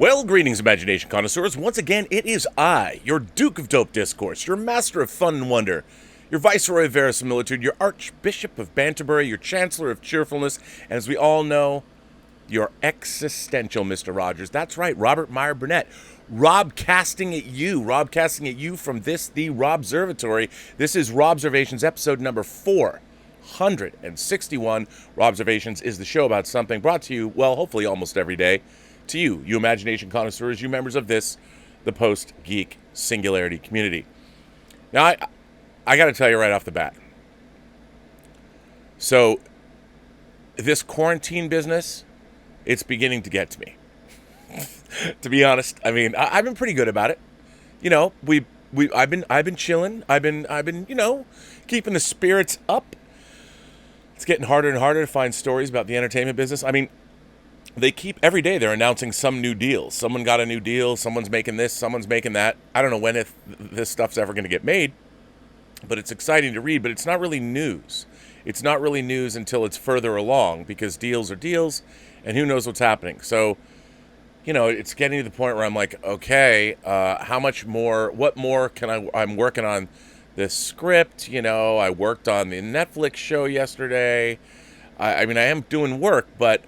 Well, greetings, imagination connoisseurs. Once again, it is I, your Duke of Dope Discourse, your Master of Fun and Wonder, your Viceroy of Verisimilitude, your Archbishop of Banterbury, your Chancellor of Cheerfulness, and as we all know, your existential Mr. Rogers. That's right, Robert Meyer Burnett. Rob casting at you from this, the Robservatory. This is Robservations, episode number 461. Robservations is the show about something brought to you, well, hopefully almost every day, to you imagination connoisseurs, you members of this, the Post-Geek Singularity community. Now, I got to tell you right off the bat. So, this quarantine business, it's beginning to get to me. To be honest, I mean, I've been pretty good about it. You know, I've been chilling. I've been, keeping the spirits up. It's getting harder and harder to find stories about the entertainment business. I mean, every day they're announcing some new deal. Someone got a new deal. Someone's making this. Someone's making that. I don't know when this stuff's ever going to get made, but it's exciting to read. But it's not really news. It's not really news until it's further along because deals are deals, and who knows what's happening. So, it's getting to the point where I'm like, okay, how much more? What more can I'm working on this script. I worked on the Netflix show yesterday. I mean, I am doing work, but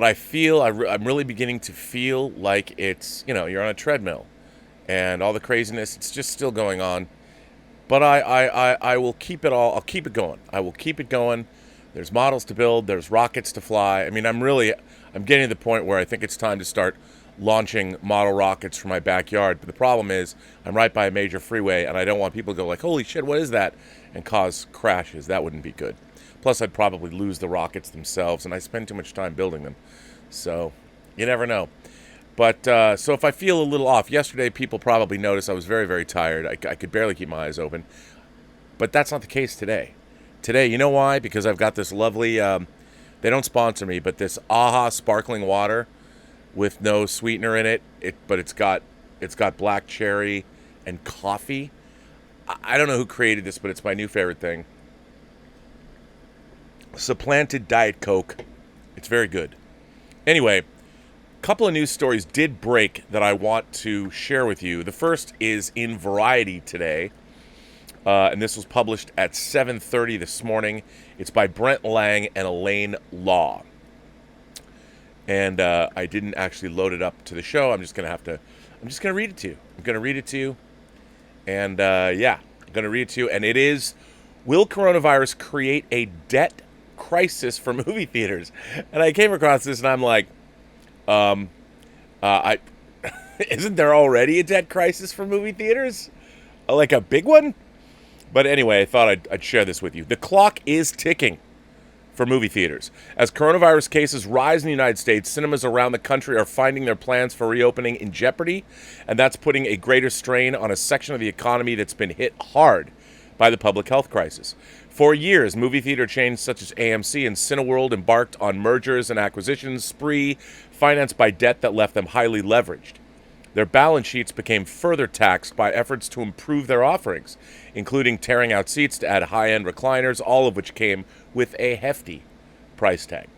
I feel I'm really beginning to feel like it's you're on a treadmill, and all the craziness, it's just still going on. But I will keep it all. I'll keep it going. I will keep it going. There's models to build. There's rockets to fly. I mean, I'm getting to the point where I think it's time to start launching model rockets from my backyard. But the problem is I'm right by a major freeway, and I don't want people to go like, holy shit, what is that? And cause crashes. That wouldn't be good. Plus, I'd probably lose the rockets themselves, and I spend too much time building them. So, you never know. But, so if I feel a little off, yesterday people probably noticed I was very, very tired. I could barely keep my eyes open. But that's not the case today. Today, you know why? Because I've got this lovely, they don't sponsor me, but this AHA sparkling water with no sweetener in it. But it's got black cherry and coffee. I don't know who created this, but it's my new favorite thing. Supplanted Diet Coke. It's very good. Anyway, a couple of news stories did break that I want to share with you. The first is in Variety today, and this was published at 7:30 this morning. It's by Brent Lang and Elaine Law. And I didn't actually load it up to the show. I'm just gonna read it to you. I'm gonna read it to you. And I'm gonna read it to you. And it is, will coronavirus create a debt crisis for movie theaters? And I came across this and I'm like, isn't there already a debt crisis for movie theaters? Like a big one? But anyway, I thought I'd share this with you. The clock is ticking for movie theaters. As coronavirus cases rise in the United States, cinemas around the country are finding their plans for reopening in jeopardy, and that's putting a greater strain on a section of the economy that's been hit hard by the public health crisis. For years, movie theater chains such as AMC and Cineworld embarked on mergers and acquisitions spree financed by debt that left them highly leveraged. Their balance sheets became further taxed by efforts to improve their offerings, including tearing out seats to add high-end recliners, all of which came with a hefty price tag.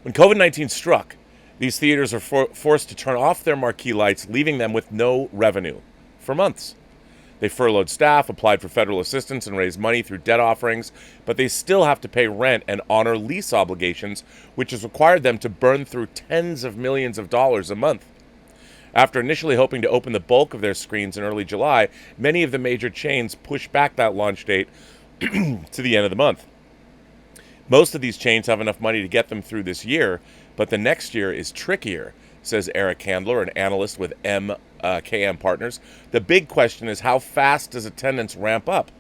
When COVID-19 struck, these theaters are forced to turn off their marquee lights, leaving them with no revenue for months. They furloughed staff, applied for federal assistance, and raised money through debt offerings, but they still have to pay rent and honor lease obligations, which has required them to burn through tens of millions of dollars a month. After initially hoping to open the bulk of their screens in early July, many of the major chains pushed back that launch date to the end of the month. Most of these chains have enough money to get them through this year, but the next year is trickier, says Eric Handler, an analyst with KM Partners. The big question is, how fast does attendance ramp up?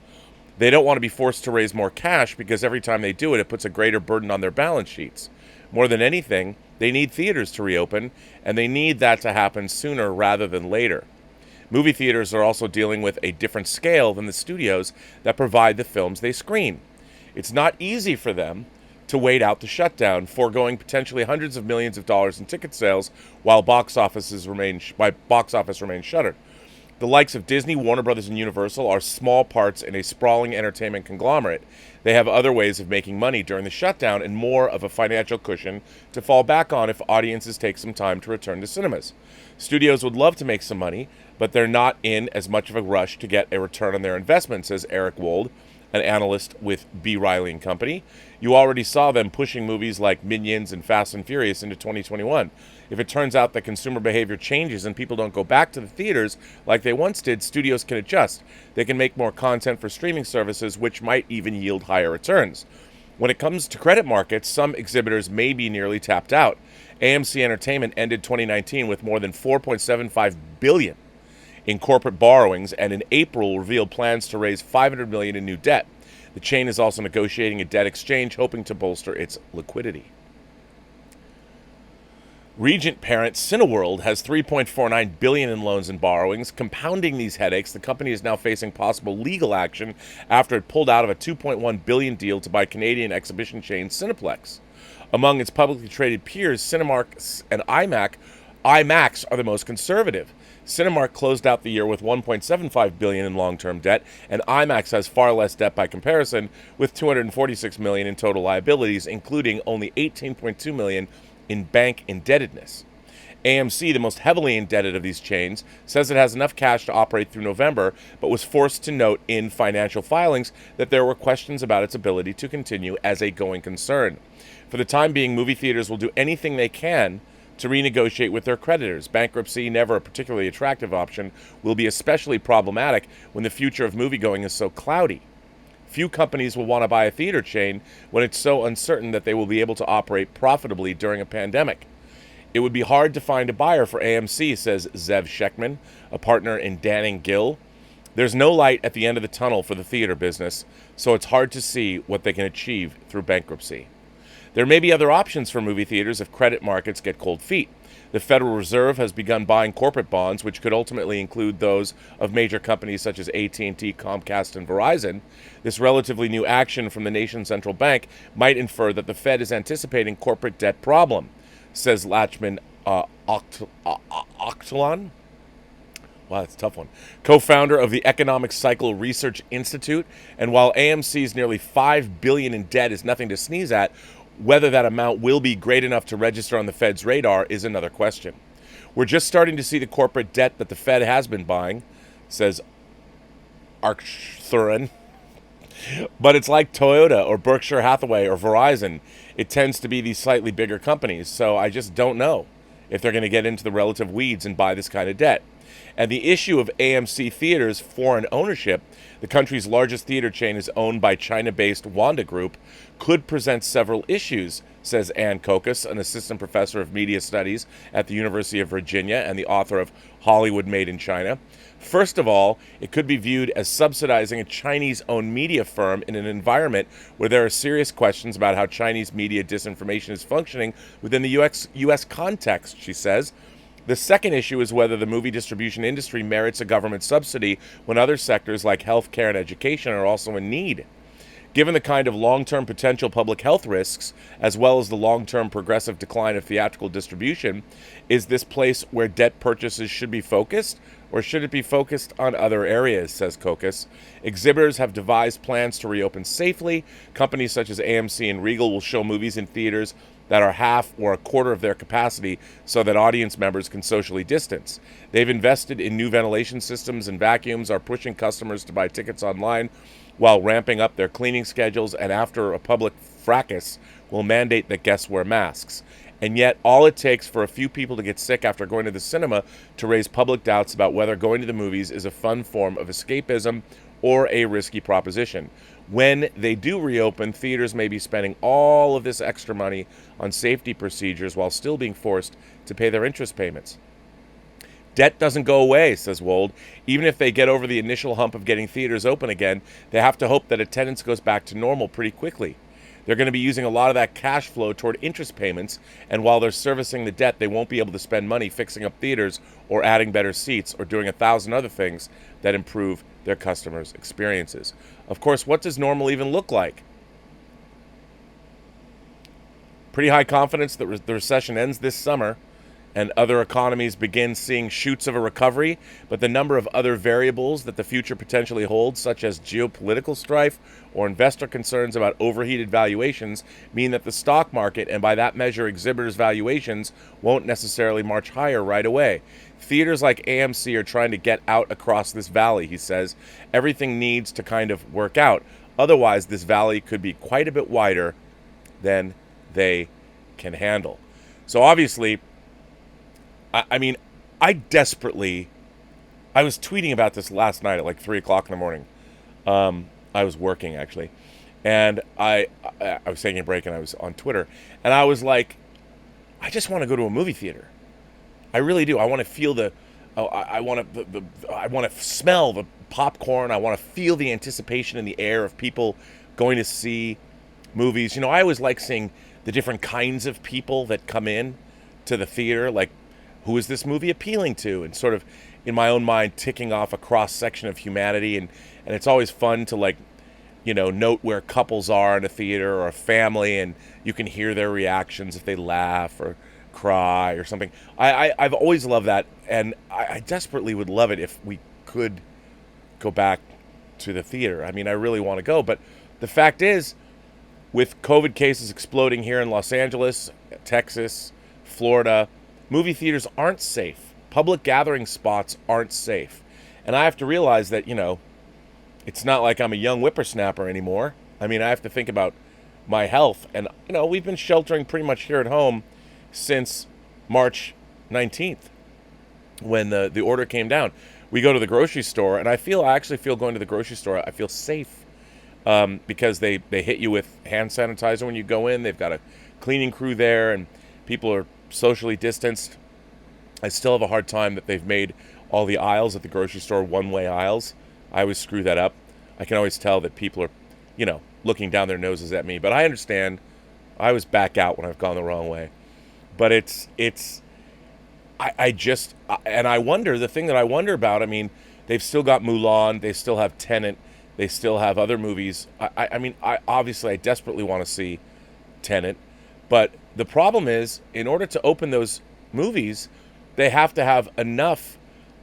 They don't want to be forced to raise more cash because every time they do it, it puts a greater burden on their balance sheets. More than anything, they need theaters to reopen, and they need that to happen sooner rather than later. Movie theaters are also dealing with a different scale than the studios that provide the films they screen. It's not easy for them to wait out the shutdown, foregoing potentially hundreds of millions of dollars in ticket sales while box office remains shuttered. The likes of Disney, Warner Brothers, and Universal are small parts in a sprawling entertainment conglomerate. They have other ways of making money during the shutdown and more of a financial cushion to fall back on if audiences take some time to return to cinemas. Studios would love to make some money, but they're not in as much of a rush to get a return on their investment, says Eric Wold, an analyst with B. Riley and Company. You already saw them pushing movies like Minions and Fast and Furious into 2021. If it turns out that consumer behavior changes and people don't go back to the theaters like they once did, studios can adjust. They can make more content for streaming services, which might even yield higher returns. When it comes to credit markets, some exhibitors may be nearly tapped out. AMC Entertainment ended 2019 with more than $4.75 billion in corporate borrowings, and in April revealed plans to raise $500 million in new debt. The chain is also negotiating a debt exchange, hoping to bolster its liquidity. Regent parent Cineworld has $3.49 billion in loans and borrowings. Compounding these headaches, the company is now facing possible legal action after it pulled out of a $2.1 billion deal to buy Canadian exhibition chain Cineplex. Among its publicly traded peers, Cinemark and IMAX are the most conservative. Cinemark closed out the year with $1.75 billion in long-term debt, and IMAX has far less debt by comparison, with $246 million in total liabilities, including only $18.2 million in bank indebtedness. AMC, the most heavily indebted of these chains, says it has enough cash to operate through November, but was forced to note in financial filings that there were questions about its ability to continue as a going concern. For the time being, movie theaters will do anything they can to renegotiate with their creditors. Bankruptcy, never a particularly attractive option, will be especially problematic when the future of moviegoing is so cloudy. Few companies will want to buy a theater chain when it's so uncertain that they will be able to operate profitably during a pandemic. It would be hard to find a buyer for AMC, says Zev Sheckman, a partner in Danning Gill. There's no light at the end of the tunnel for the theater business, so it's hard to see what they can achieve through bankruptcy. There may be other options for movie theaters if credit markets get cold feet. The Federal Reserve has begun buying corporate bonds, which could ultimately include those of major companies such as AT&T, Comcast, and Verizon. This relatively new action from the nation's central bank might infer that the Fed is anticipating corporate debt problem, says Lachman Octalan. Wow, that's a tough one. Co-founder of the Economic Cycle Research Institute. And while AMC's nearly $5 billion in debt is nothing to sneeze at, whether that amount will be great enough to register on the Fed's radar is another question. We're just starting to see the corporate debt that the Fed has been buying, says Arcthuran. But it's like Toyota or Berkshire Hathaway or Verizon. It tends to be these slightly bigger companies, so I just don't know if they're going to get into the relative weeds and buy this kind of debt. And the issue of AMC Theaters' foreign ownership, the country's largest theater chain is owned by China-based Wanda Group, could present several issues, says Ann Kokas, an assistant professor of media studies at the University of Virginia and the author of Hollywood Made in China. First of all, it could be viewed as subsidizing a Chinese-owned media firm in an environment where there are serious questions about how Chinese media disinformation is functioning within the U.S. context, she says. The second issue is whether the movie distribution industry merits a government subsidy when other sectors like healthcare and education are also in need. Given the kind of long-term potential public health risks, as well as the long-term progressive decline of theatrical distribution, is this place where debt purchases should be focused, or should it be focused on other areas, says Kokas. Exhibitors have devised plans to reopen safely. Companies such as AMC and Regal will show movies in theaters that are half or a quarter of their capacity so that audience members can socially distance. They've invested in new ventilation systems and vacuums, are pushing customers to buy tickets online while ramping up their cleaning schedules, and after a public fracas, will mandate that guests wear masks. And yet, all it takes for a few people to get sick after going to the cinema to raise public doubts about whether going to the movies is a fun form of escapism or a risky proposition. When they do reopen, theaters may be spending all of this extra money on safety procedures while still being forced to pay their interest payments. Debt doesn't go away, says Wold. Even if they get over the initial hump of getting theaters open again, they have to hope that attendance goes back to normal pretty quickly. They're going to be using a lot of that cash flow toward interest payments, and while they're servicing the debt, they won't be able to spend money fixing up theaters or adding better seats or doing 1,000 other things that improve their customers' experiences. Of course, what does normal even look like? Pretty high confidence that the recession ends this summer, and other economies begin seeing shoots of a recovery, but the number of other variables that the future potentially holds, such as geopolitical strife or investor concerns about overheated valuations, mean that the stock market, and by that measure exhibitors' valuations, won't necessarily march higher right away. Theaters like AMC are trying to get out across this valley, he says. Everything needs to kind of work out. Otherwise, this valley could be quite a bit wider than they can handle. So obviously, I mean, I was tweeting about this last night at like 3 o'clock in the morning. I was working actually, and I was taking a break and I was on Twitter, and I was like, I just want to go to a movie theater. I really do. I want to feel I want to smell the popcorn. I want to feel the anticipation in the air of people going to see movies. You know, I always like seeing the different kinds of people that come in to the theater, like, who is this movie appealing to? And sort of, in my own mind, ticking off a cross-section of humanity. And it's always fun to, like, you know, note where couples are in a theater or a family, and you can hear their reactions if they laugh or cry or something. I've always loved that, and I desperately would love it if we could go back to the theater. I mean, I really want to go. But the fact is, with COVID cases exploding here in Los Angeles, Texas, Florida, movie theaters aren't safe. Public gathering spots aren't safe. And I have to realize that, you know, it's not like I'm a young whippersnapper anymore. I mean, I have to think about my health. And, you know, we've been sheltering pretty much here at home since March 19th when the order came down. We go to the grocery store, and I actually feel going to the grocery store, I feel safe because they hit you with hand sanitizer when you go in. They've got a cleaning crew there, and people are socially distanced. I still have a hard time that they've made all the aisles at the grocery store one-way aisles. I always screw that up. I can always tell that people are, you know, looking down their noses at me. But I understand. I always back out when I've gone the wrong way. But I wonder, the thing that I wonder about, I mean, they've still got Mulan, they still have Tenet, they still have other movies. I mean, I desperately want to see Tenet. But the problem is, in order to open those movies, they have to have enough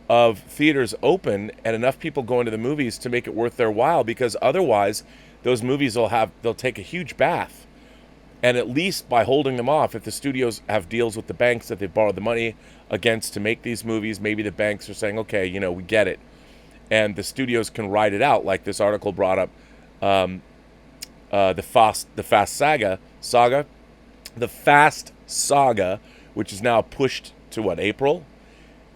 of theaters open and enough people going to the movies to make it worth their while, because otherwise those movies they'll take a huge bath. And at least by holding them off, if the studios have deals with the banks that they've borrowed the money against to make these movies, maybe the banks are saying, okay, you know, we get it. And the studios can ride it out, like this article brought up, the Fast Saga, which is now pushed to April,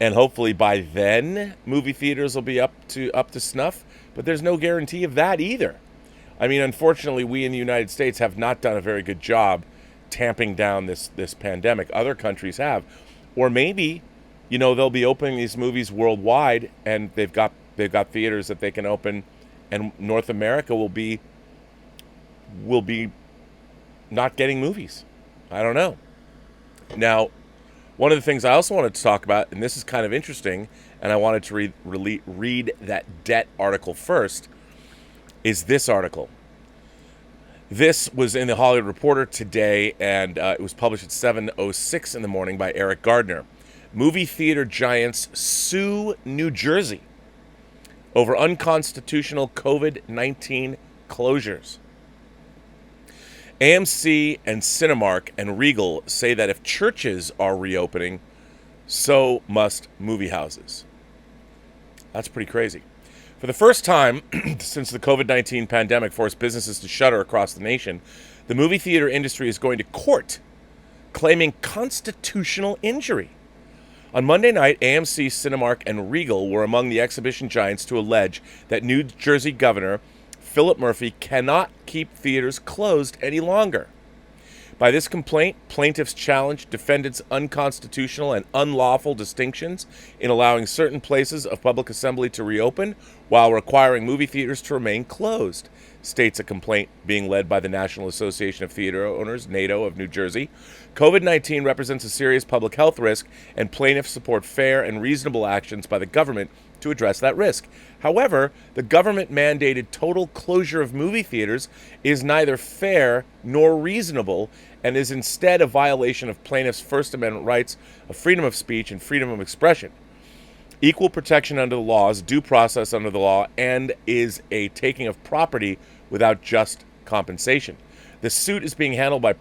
and hopefully by then movie theaters will be up to snuff. But there's no guarantee of that either. I mean, unfortunately, we in the United States have not done a very good job tamping down this pandemic. Other countries have, or maybe, you know, they'll be opening these movies worldwide, and they've got theaters that they can open, and North America will be not getting movies. I don't know. Now, one of the things I also wanted to talk about, and this is kind of interesting, and I wanted to read that debt article first, is this article. This was in the Hollywood Reporter today, and it was published at 7:06 in the morning by Eric Gardner. Movie theater giants sue New Jersey over unconstitutional COVID-19 closures. AMC and Cinemark and Regal say that if churches are reopening, so must movie houses. That's pretty crazy. For the first time since the COVID-19 pandemic forced businesses to shutter across the nation, the movie theater industry is going to court, claiming constitutional injury. On Monday night, AMC, Cinemark, and Regal were among the exhibition giants to allege that New Jersey Governor Philip Murphy cannot keep theaters closed any longer. By this complaint, plaintiffs challenged defendants' unconstitutional and unlawful distinctions in allowing certain places of public assembly to reopen while requiring movie theaters to remain closed, states a complaint being led by the National Association of Theater Owners, NATO, of New Jersey. COVID-19 represents a serious public health risk, and plaintiffs support fair and reasonable actions by the government to address that risk. However, the government-mandated total closure of movie theaters is neither fair nor reasonable and is instead a violation of plaintiffs' First Amendment rights of freedom of speech and freedom of expression, equal protection under the laws, due process under the law, and is a taking of property without just compensation. The suit is being handled by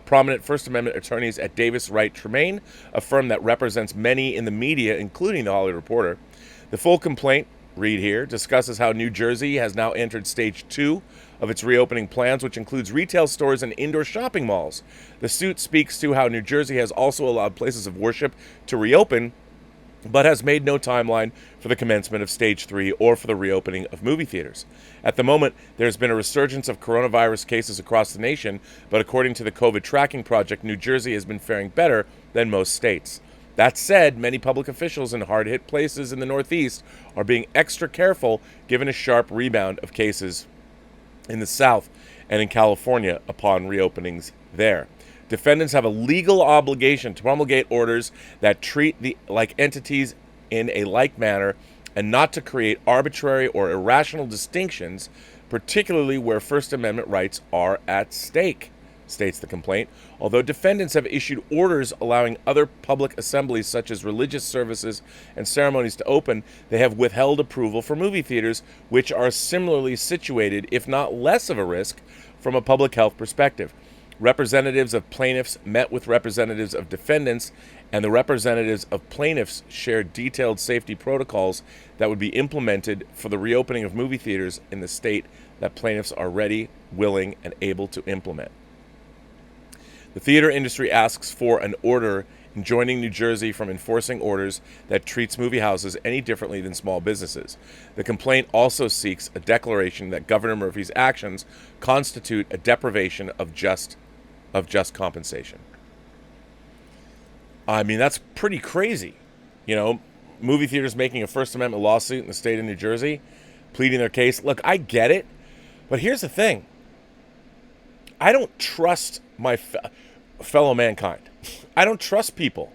prominent First Amendment attorneys at Davis Wright Tremaine, a firm that represents many in the media, including the Hollywood Reporter. The full complaint, read here, discusses how New Jersey has now entered stage 2 of its reopening plans, which includes retail stores and indoor shopping malls. The suit speaks to how New Jersey has also allowed places of worship to reopen, but has made no timeline for the commencement of Stage 3 or for the reopening of movie theaters. At the moment, there's been a resurgence of coronavirus cases across the nation, but according to the COVID Tracking Project, New Jersey has been faring better than most states. That said, many public officials in hard-hit places in the Northeast are being extra careful given a sharp rebound of cases in the South and in California upon reopenings there. Defendants have a legal obligation to promulgate orders that treat the like entities in a like manner and not to create arbitrary or irrational distinctions, particularly where First Amendment rights are at stake, states the complaint. Although defendants have issued orders allowing other public assemblies such as religious services and ceremonies to open, they have withheld approval for movie theaters, which are similarly situated, if not less of a risk, from a public health perspective. Representatives of plaintiffs met with representatives of defendants, and the representatives of plaintiffs shared detailed safety protocols that would be implemented for the reopening of movie theaters in the state that plaintiffs are ready, willing, and able to implement. The theater industry asks for an order enjoining New Jersey from enforcing orders that treats movie houses any differently than small businesses. The complaint also seeks a declaration that Governor Murphy's actions constitute a deprivation of just compensation. I mean, that's pretty crazy. You know, movie theaters making a First Amendment lawsuit in the state of New Jersey, pleading their case. Look, I get it, but here's the thing. I don't trust my fellow mankind. I don't trust people.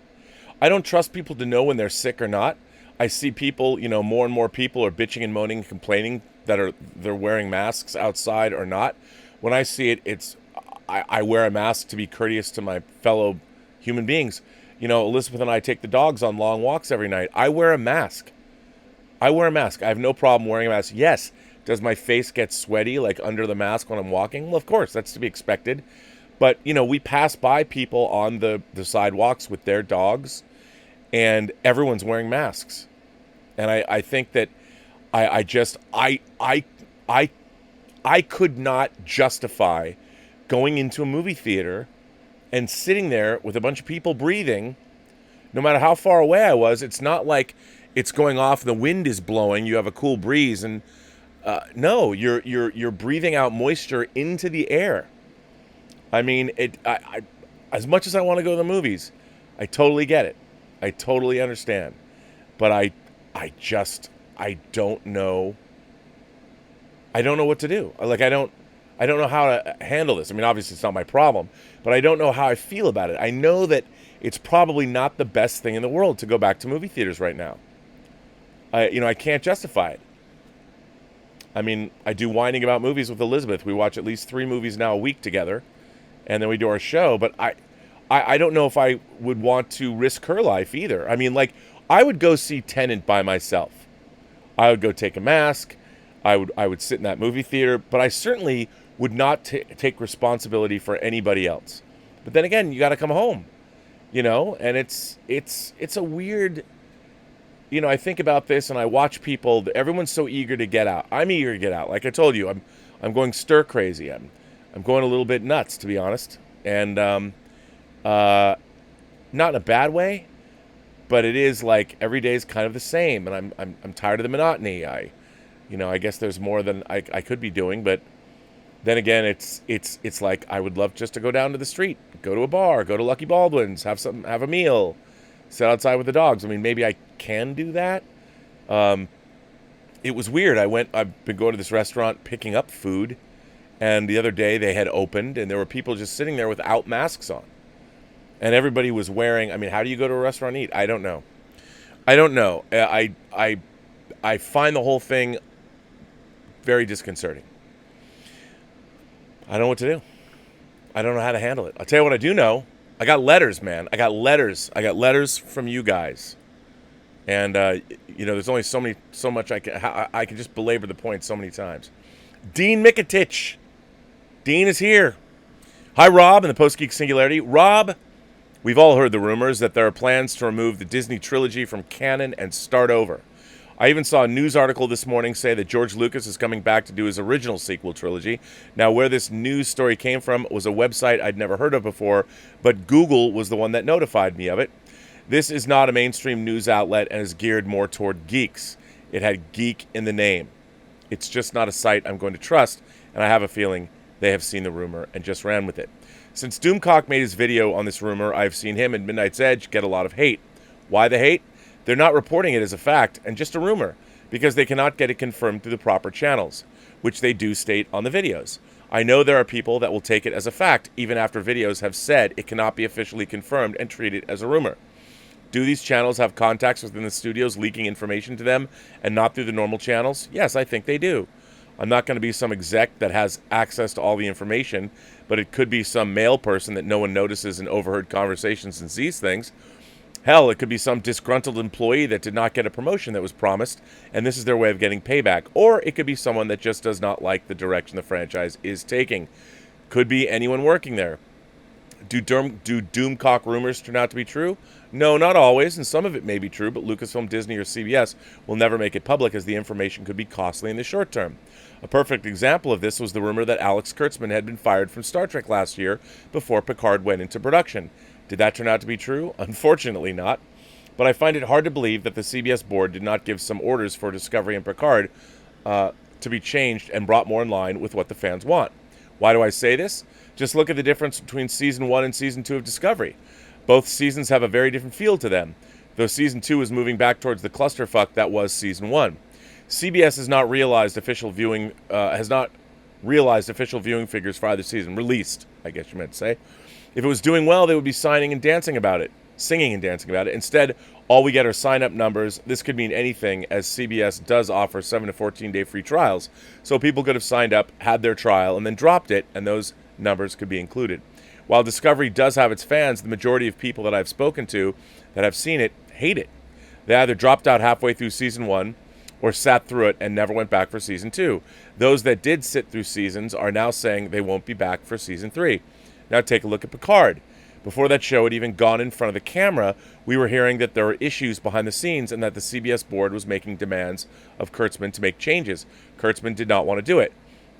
I don't trust people to know when they're sick or not. I see people, you know, more and more people are bitching and moaning and complaining that they're wearing masks outside or not. When I see it, I wear a mask to be courteous to my fellow human beings. You know, Elizabeth and I take the dogs on long walks every night. I wear a mask. I have no problem wearing a mask. Yes, does my face get sweaty like under the mask when I'm walking? Well, of course, that's to be expected. But, you know, we pass by people on the sidewalks with their dogs, and everyone's wearing masks. And I think that I could not justify going into a movie theater and sitting there with a bunch of people breathing, no matter how far away I was. It's not like it's going off, the wind is blowing, you have a cool breeze, and no, you're breathing out moisture into the air. I mean, I as much as I want to go to the movies, I totally get it. I totally understand. But I don't know. I don't know what to do. Like, I don't know how to handle this. I mean, obviously it's not my problem, but I don't know how I feel about it. I know that it's probably not the best thing in the world to go back to movie theaters right now. I can't justify it. I mean, I do whining about movies with Elizabeth. We watch at least 3 movies now a week together, and then we do our show. But I don't know if I would want to risk her life either. I mean, like, I would go see Tenet by myself. I would go take a mask. I would sit in that movie theater, but I certainly would not take responsibility for anybody else. But then again, you got to come home, you know, and it's a weird, you know, I think about this and I watch people, everyone's so eager to get out. I'm eager to get out. Like I told you, I'm going stir crazy. I'm going a little bit nuts, to be honest. And not in a bad way, but it is like every day is kind of the same, and I'm tired of the monotony. I guess there's more than I could be doing, but then again, it's like I would love just to go down to the street, go to a bar, go to Lucky Baldwin's, have a meal, sit outside with the dogs. I mean, maybe I can do that. It was weird. I've been going to this restaurant picking up food, and the other day they had opened, and there were people just sitting there without masks on. And everybody was wearing, I mean, how do you go to a restaurant and eat? I don't know. I I find the whole thing very disconcerting. I don't know what to do. I don't know how to handle it. I'll tell you what I do know. I got letters, man. I got letters from you guys. And, there's only so much I can just belabor the point so many times. Dean Mikitich. Dean is here. Hi, Rob, and the Post-Geek Singularity. Rob, we've all heard the rumors that there are plans to remove the Disney trilogy from canon and start over. I even saw a news article this morning say that George Lucas is coming back to do his original sequel trilogy. Now, where this news story came from was a website I'd never heard of before, but Google was the one that notified me of it. This is not a mainstream news outlet and is geared more toward geeks. It had geek in the name. It's just not a site I'm going to trust, and I have a feeling they have seen the rumor and just ran with it. Since Doomcock made his video on this rumor, I've seen him and Midnight's Edge get a lot of hate. Why the hate? They're not reporting it as a fact and just a rumor because they cannot get it confirmed through the proper channels, which they do state on the videos. I know there are people that will take it as a fact even after videos have said it cannot be officially confirmed and treat it as a rumor. Do these channels have contacts within the studios leaking information to them and not through the normal channels? Yes, I think they do. I'm not going to be some exec that has access to all the information, but it could be some male person that no one notices in overheard conversations and sees things. Hell, it could be some disgruntled employee that did not get a promotion that was promised, and this is their way of getting payback. Or it could be someone that just does not like the direction the franchise is taking. Could be anyone working there. Do Doomcock rumors turn out to be true? No, not always, and some of it may be true, but Lucasfilm, Disney, or CBS will never make it public as the information could be costly in the short term. A perfect example of this was the rumor that Alex Kurtzman had been fired from Star Trek last year before Picard went into production. Did that turn out to be true? Unfortunately not. But I find it hard to believe that the CBS board did not give some orders for Discovery and Picard to be changed and brought more in line with what the fans want. Why do I say this? Just look at the difference between Season 1 and Season 2 of Discovery. Both seasons have a very different feel to them, though Season 2 is moving back towards the clusterfuck that was Season 1. CBS has not realized official viewing figures for either season. Released, I guess you meant to say. If it was doing well, they would be singing and dancing about it. Instead, all we get are sign-up numbers. This could mean anything, as CBS does offer 7 to 14-day free trials. So people could have signed up, had their trial, and then dropped it, and those numbers could be included. While Discovery does have its fans, the majority of people that I've spoken to that have seen it hate it. They either dropped out halfway through Season 1 or sat through it and never went back for Season 2. Those that did sit through seasons are now saying they won't be back for Season 3. Now take a look at Picard. Before that show had even gone in front of the camera, we were hearing that there were issues behind the scenes and that the CBS board was making demands of Kurtzman to make changes. Kurtzman did not want to do it.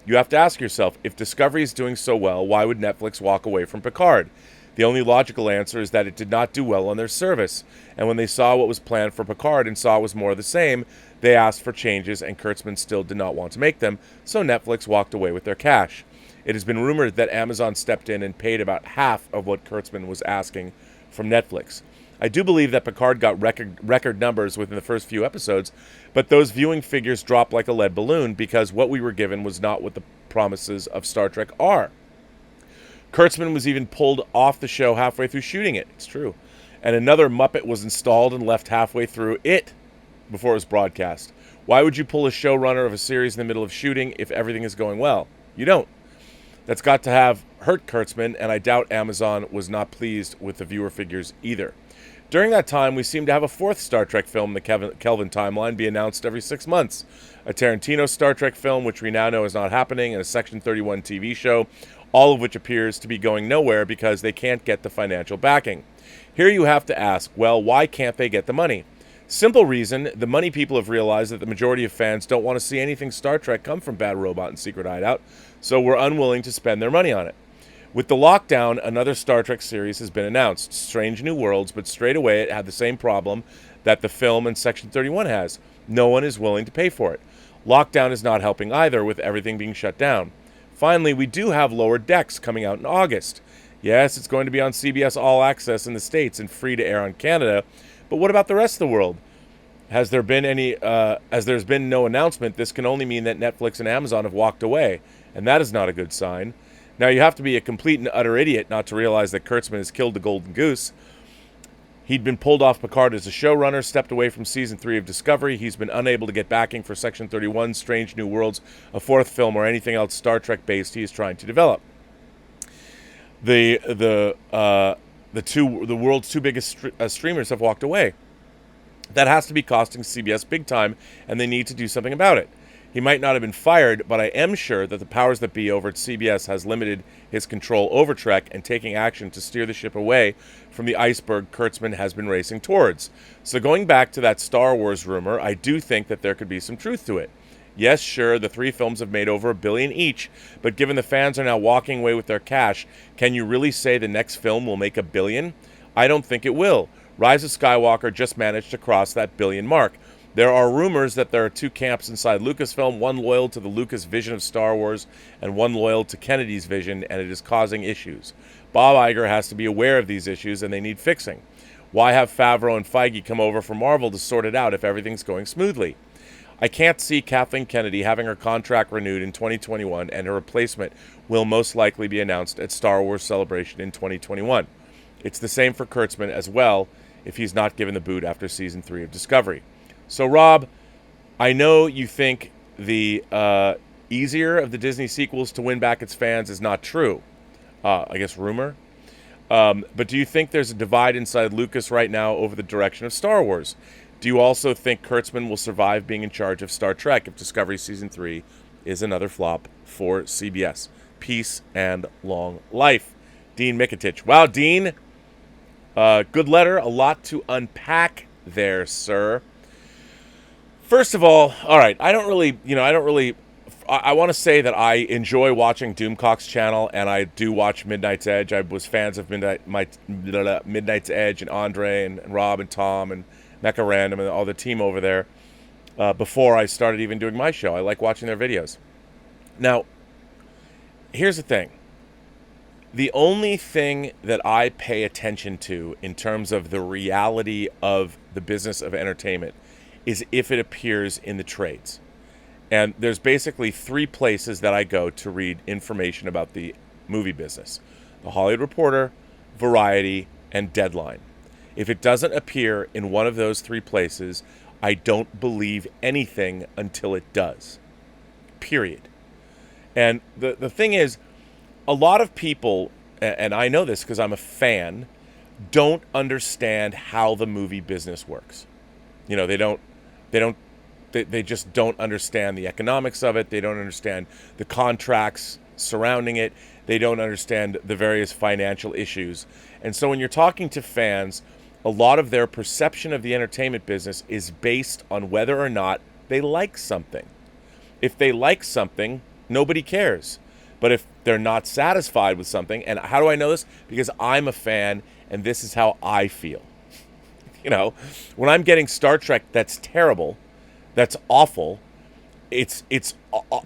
You have to ask yourself, if Discovery is doing so well, why would Netflix walk away from Picard? The only logical answer is that it did not do well on their service. And when they saw what was planned for Picard and saw it was more of the same, they asked for changes and Kurtzman still did not want to make them, so Netflix walked away with their cash. It has been rumored that Amazon stepped in and paid about half of what Kurtzman was asking from Netflix. I do believe that Picard got record numbers within the first few episodes, but those viewing figures dropped like a lead balloon because what we were given was not what the promises of Star Trek are. Kurtzman was even pulled off the show halfway through shooting it. It's true. And another Muppet was installed and left halfway through it before it was broadcast. Why would you pull a showrunner of a series in the middle of shooting if everything is going well? You don't. That's got to have hurt Kurtzman, and I doubt Amazon was not pleased with the viewer figures either. During that time, we seem to have a fourth Star Trek film, the Kelvin timeline, be announced every 6 months. A Tarantino Star Trek film, which we now know is not happening, and a Section 31 TV show, all of which appears to be going nowhere because they can't get the financial backing. Here you have to ask, well, why can't they get the money? Simple reason, the money people have realized that the majority of fans don't want to see anything Star Trek come from Bad Robot and Secret Hideout, so we're unwilling to spend their money on it. With the lockdown, another Star Trek series has been announced, Strange New Worlds, but straight away it had the same problem that the film and Section 31 has. No one is willing to pay for it. Lockdown is not helping either, with everything being shut down. Finally, we do have Lower Decks coming out in August. Yes, it's going to be on CBS All Access in the States and free to air on Canada, but what about the rest of the world? As there's been no announcement, this can only mean that Netflix and Amazon have walked away, and that is not a good sign. Now, you have to be a complete and utter idiot not to realize that Kurtzman has killed the golden goose. He'd been pulled off Picard as a showrunner, stepped away from season 3 of Discovery. He's been unable to get backing for Section 31, Strange New Worlds, a fourth film, or anything else Star Trek based he is trying to develop. The world's two biggest streamers have walked away. That has to be costing CBS big time, and they need to do something about it. He might not have been fired, but I am sure that the powers that be over at CBS has limited his control over Trek and taking action to steer the ship away from the iceberg Kurtzman has been racing towards. So going back to that Star Wars rumor, I do think that there could be some truth to it. Yes, sure, the 3 films have made over $1 billion each, but given the fans are now walking away with their cash, can you really say the next film will make $1 billion? I don't think it will. Rise of Skywalker just managed to cross that $1 billion mark. There are rumors that there are 2 camps inside Lucasfilm, one loyal to the Lucas vision of Star Wars and one loyal to Kennedy's vision, and it is causing issues. Bob Iger has to be aware of these issues, and they need fixing. Why have Favreau and Feige come over from Marvel to sort it out if everything's going smoothly? I can't see Kathleen Kennedy having her contract renewed in 2021, and her replacement will most likely be announced at Star Wars Celebration in 2021. It's the same for Kurtzman as well, if he's not given the boot after Season 3 of Discovery. So, Rob, I know you think the easier of the Disney sequels to win back its fans is not true. I guess rumor. But do you think there's a divide inside Lucas right now over the direction of Star Wars? Do you also think Kurtzman will survive being in charge of Star Trek if Discovery Season 3 is another flop for CBS? Peace and long life. Dean Mikitich. Wow, Dean. Good letter. A lot to unpack there, sir. First of all right, I want to say that I enjoy watching Doomcock's channel, and I do watch Midnight's Edge. I was fans of Midnight's Edge and Andre and Rob and Tom and Mecha Random and all the team over there before I started even doing my show. I like watching their videos. Now, here's the thing. The only thing that I pay attention to in terms of the reality of the business of entertainment is if it appears in the trades. And there's basically 3 places that I go to read information about the movie business: The Hollywood Reporter, Variety, and Deadline. If it doesn't appear in one of those 3 places, I don't believe anything until it does. Period. And the thing is, a lot of people, and I know this because I'm a fan, don't understand how the movie business works. You know, they just don't understand the economics of it. They don't understand the contracts surrounding it. They don't understand the various financial issues. And so when you're talking to fans, a lot of their perception of the entertainment business is based on whether or not they like something. If they like something, nobody cares. But if they're not satisfied with something, and how do I know this? Because I'm a fan, and this is how I feel. You know, when I'm getting Star Trek that's terrible, that's awful, it's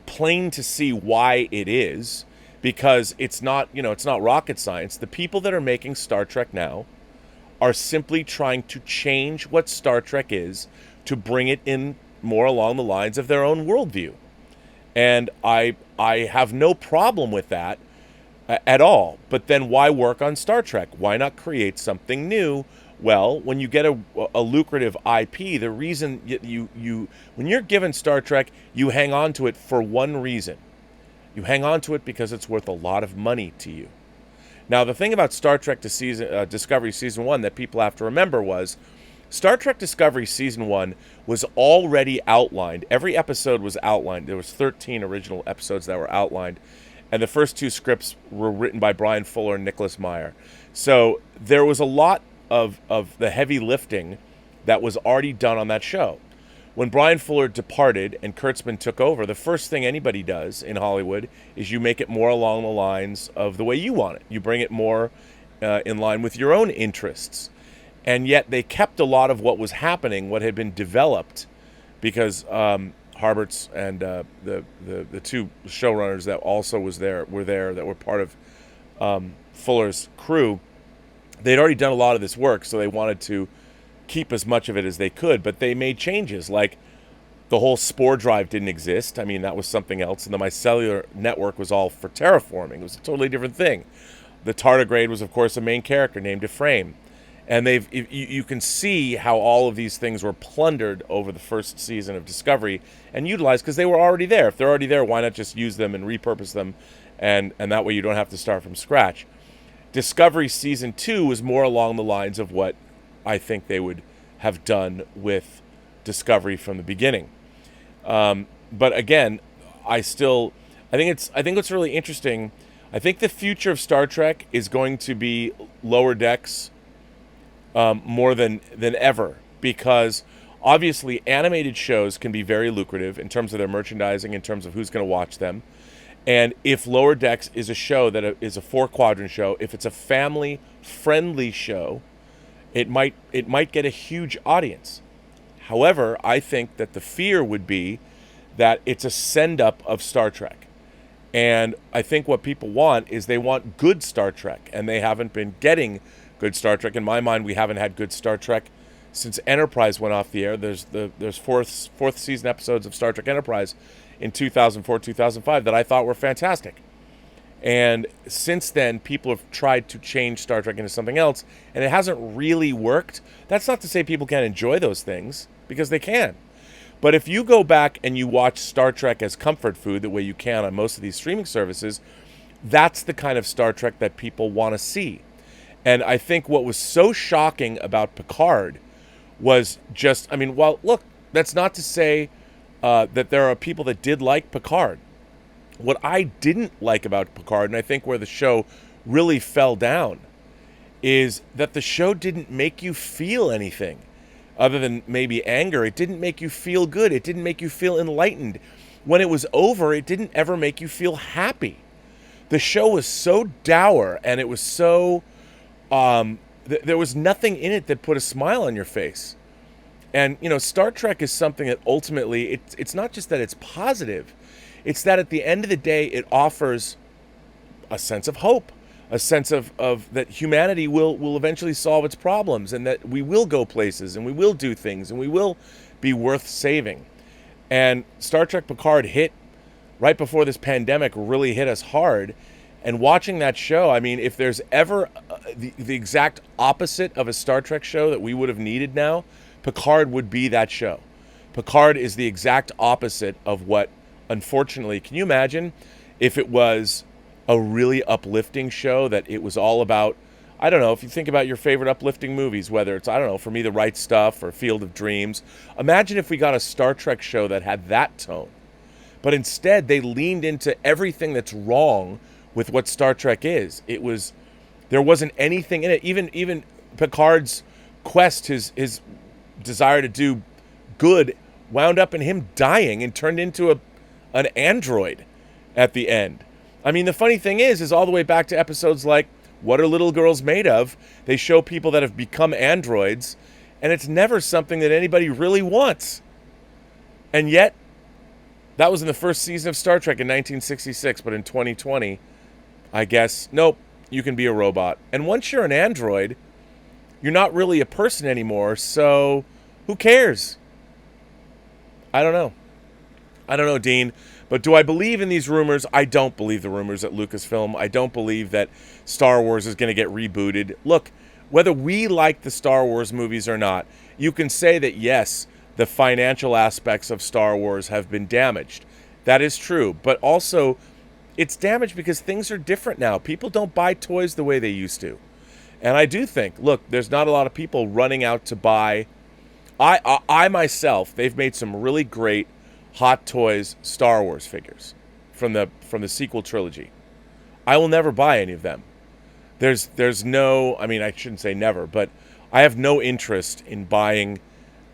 plain to see why it is, because it's not rocket science. The people that are making Star Trek now are simply trying to change what Star Trek is to bring it in more along the lines of their own worldview. And I have no problem with that at all. But then why work on Star Trek? Why not create something new? Well, when you get a lucrative IP, the reason you when you're given Star Trek, you hang on to it for one reason. You hang on to it because it's worth a lot of money to you. Now, the thing about Star Trek Discovery Season 1 that people have to remember was Star Trek Discovery Season 1 was already outlined. Every episode was outlined. There was 13 original episodes that were outlined, and the first 2 scripts were written by Brian Fuller and Nicholas Meyer. So there was a lot of the heavy lifting that was already done on that show. When Brian Fuller departed and Kurtzman took over, the first thing anybody does in Hollywood is you make it more along the lines of the way you want it. You bring it more in line with your own interests. And yet they kept a lot of what was happening, what had been developed, because Harberts and the 2 showrunners that also were there that were part of Fuller's crew. They'd already done a lot of this work, so they wanted to keep as much of it as they could, but they made changes, like the whole spore drive didn't exist. I mean, that was something else, and the micellular network was all for terraforming. It was a totally different thing. The tardigrade was, of course, a main character named Ephraim, And you can see how all of these things were plundered over the first season of Discovery and utilized because they were already there. If they're already there, why not just use them and repurpose them, and that way you don't have to start from scratch. Discovery season 2 was more along the lines of what I think they would have done with Discovery from the beginning. But again, I think it's really interesting. I think the future of Star Trek is going to be lower decks more than ever, because obviously animated shows can be very lucrative in terms of their merchandising, in terms of who's going to watch them. And if Lower Decks is a show that is a 4-quadrant show, if it's a family-friendly show, it might get a huge audience. However, I think that the fear would be that it's a send-up of Star Trek. And I think what people want is they want good Star Trek, and they haven't been getting good Star Trek. In my mind, we haven't had good Star Trek since Enterprise went off the air. There's fourth season episodes of Star Trek Enterprise in 2004, 2005 that I thought were fantastic. And since then, people have tried to change Star Trek into something else, and it hasn't really worked. That's not to say people can't enjoy those things, because they can. But if you go back and you watch Star Trek as comfort food, the way you can on most of these streaming services, that's the kind of Star Trek that people want to see. And I think what was so shocking about Picard was just, look, that's not to say that there are people that did like Picard. What I didn't like about Picard, and I think where the show really fell down, is that the show didn't make you feel anything other than maybe anger. It didn't make you feel good. It didn't make you feel enlightened. When it was over, it didn't ever make you feel happy. The show was so dour, and it was so... there was nothing in it that put a smile on your face. And, Star Trek is something that ultimately, it's not just that it's positive. It's that at the end of the day, it offers a sense of hope, a sense of that humanity will eventually solve its problems, and that we will go places, and we will do things, and we will be worth saving. And Star Trek Picard hit right before this pandemic really hit us hard. And watching that show, if there's ever the exact opposite of a Star Trek show that we would have needed now, Picard would be that show. Picard is the exact opposite of what, unfortunately, can you imagine if it was a really uplifting show that it was all about, I don't know, if you think about your favorite uplifting movies, whether it's, I don't know, for me, The Right Stuff or Field of Dreams. Imagine if we got a Star Trek show that had that tone. But instead, they leaned into everything that's wrong with what Star Trek is. There wasn't anything in it. Even Picard's quest, his desire to do good, wound up in him dying and turned into an android at the end. The funny thing is all the way back to episodes like What Are Little Girls Made Of? They show people that have become androids, and it's never something that anybody really wants. And yet, that was in the first season of Star Trek in 1966, but in 2020, I guess, nope, you can be a robot. And once you're an android, you're not really a person anymore, so who cares? I don't know, Dean. But do I believe in these rumors? I don't believe the rumors at Lucasfilm. I don't believe that Star Wars is going to get rebooted. Look, whether we like the Star Wars movies or not, you can say that, yes, the financial aspects of Star Wars have been damaged. That is true. But also, it's damaged because things are different now. People don't buy toys the way they used to. And I do think, look, there's not a lot of people running out to buy. I myself, they've made some really great Hot Toys Star Wars figures from the sequel trilogy. I will never buy any of them. There's no, I shouldn't say never, but I have no interest in buying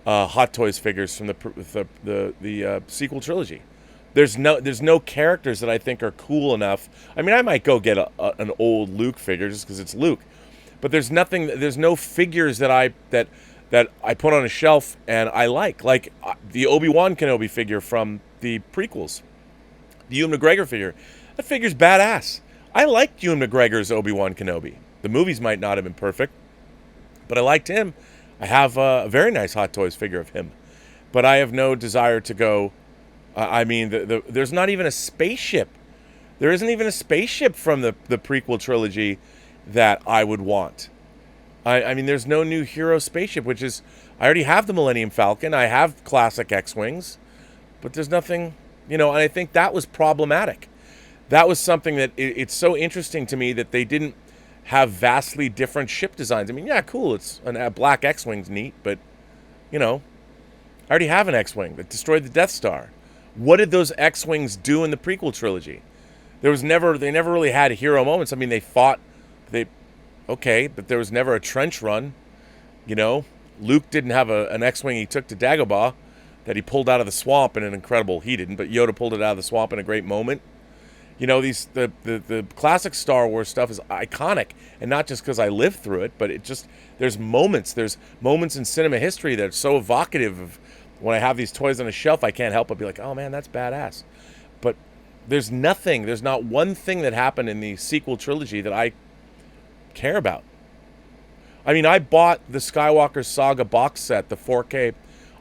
Hot Toys figures from the sequel trilogy. There's no characters that I think are cool enough. I might go get an old Luke figure just because it's Luke, but there's no figures that I put on a shelf and I like the Obi-Wan Kenobi figure from the prequels, the Ewan McGregor figure. That figure's badass. I liked Ewan McGregor's Obi-Wan Kenobi. The movies might not have been perfect, but I liked him. I have a very nice Hot Toys figure of him, but I have no desire to go. There's not even a spaceship. There isn't even a spaceship from the prequel trilogy that I would want. I mean, there's no new hero spaceship, which is, I already have the Millennium Falcon. I have classic X-Wings, but there's nothing, and I think that was problematic. That was something that it's so interesting to me that they didn't have vastly different ship designs. I mean, yeah, cool. It's a black X-Wing's neat, but, I already have an X-Wing that destroyed the Death Star. What did those X-Wings do in the prequel trilogy? They never really had hero moments. I mean, they fought, okay, but there was never a trench run. Luke didn't have an X-Wing he took to Dagobah that he pulled out of the swamp in an incredible, he didn't, but Yoda pulled it out of the swamp in a great moment. The classic Star Wars stuff is iconic, and not just because I lived through it, but there's moments in cinema history that are so evocative of when I have these toys on a shelf, I can't help but be like, oh man, that's badass. But there's not one thing that happened in the sequel trilogy that I care about. I mean, I bought the Skywalker Saga box set, the 4K.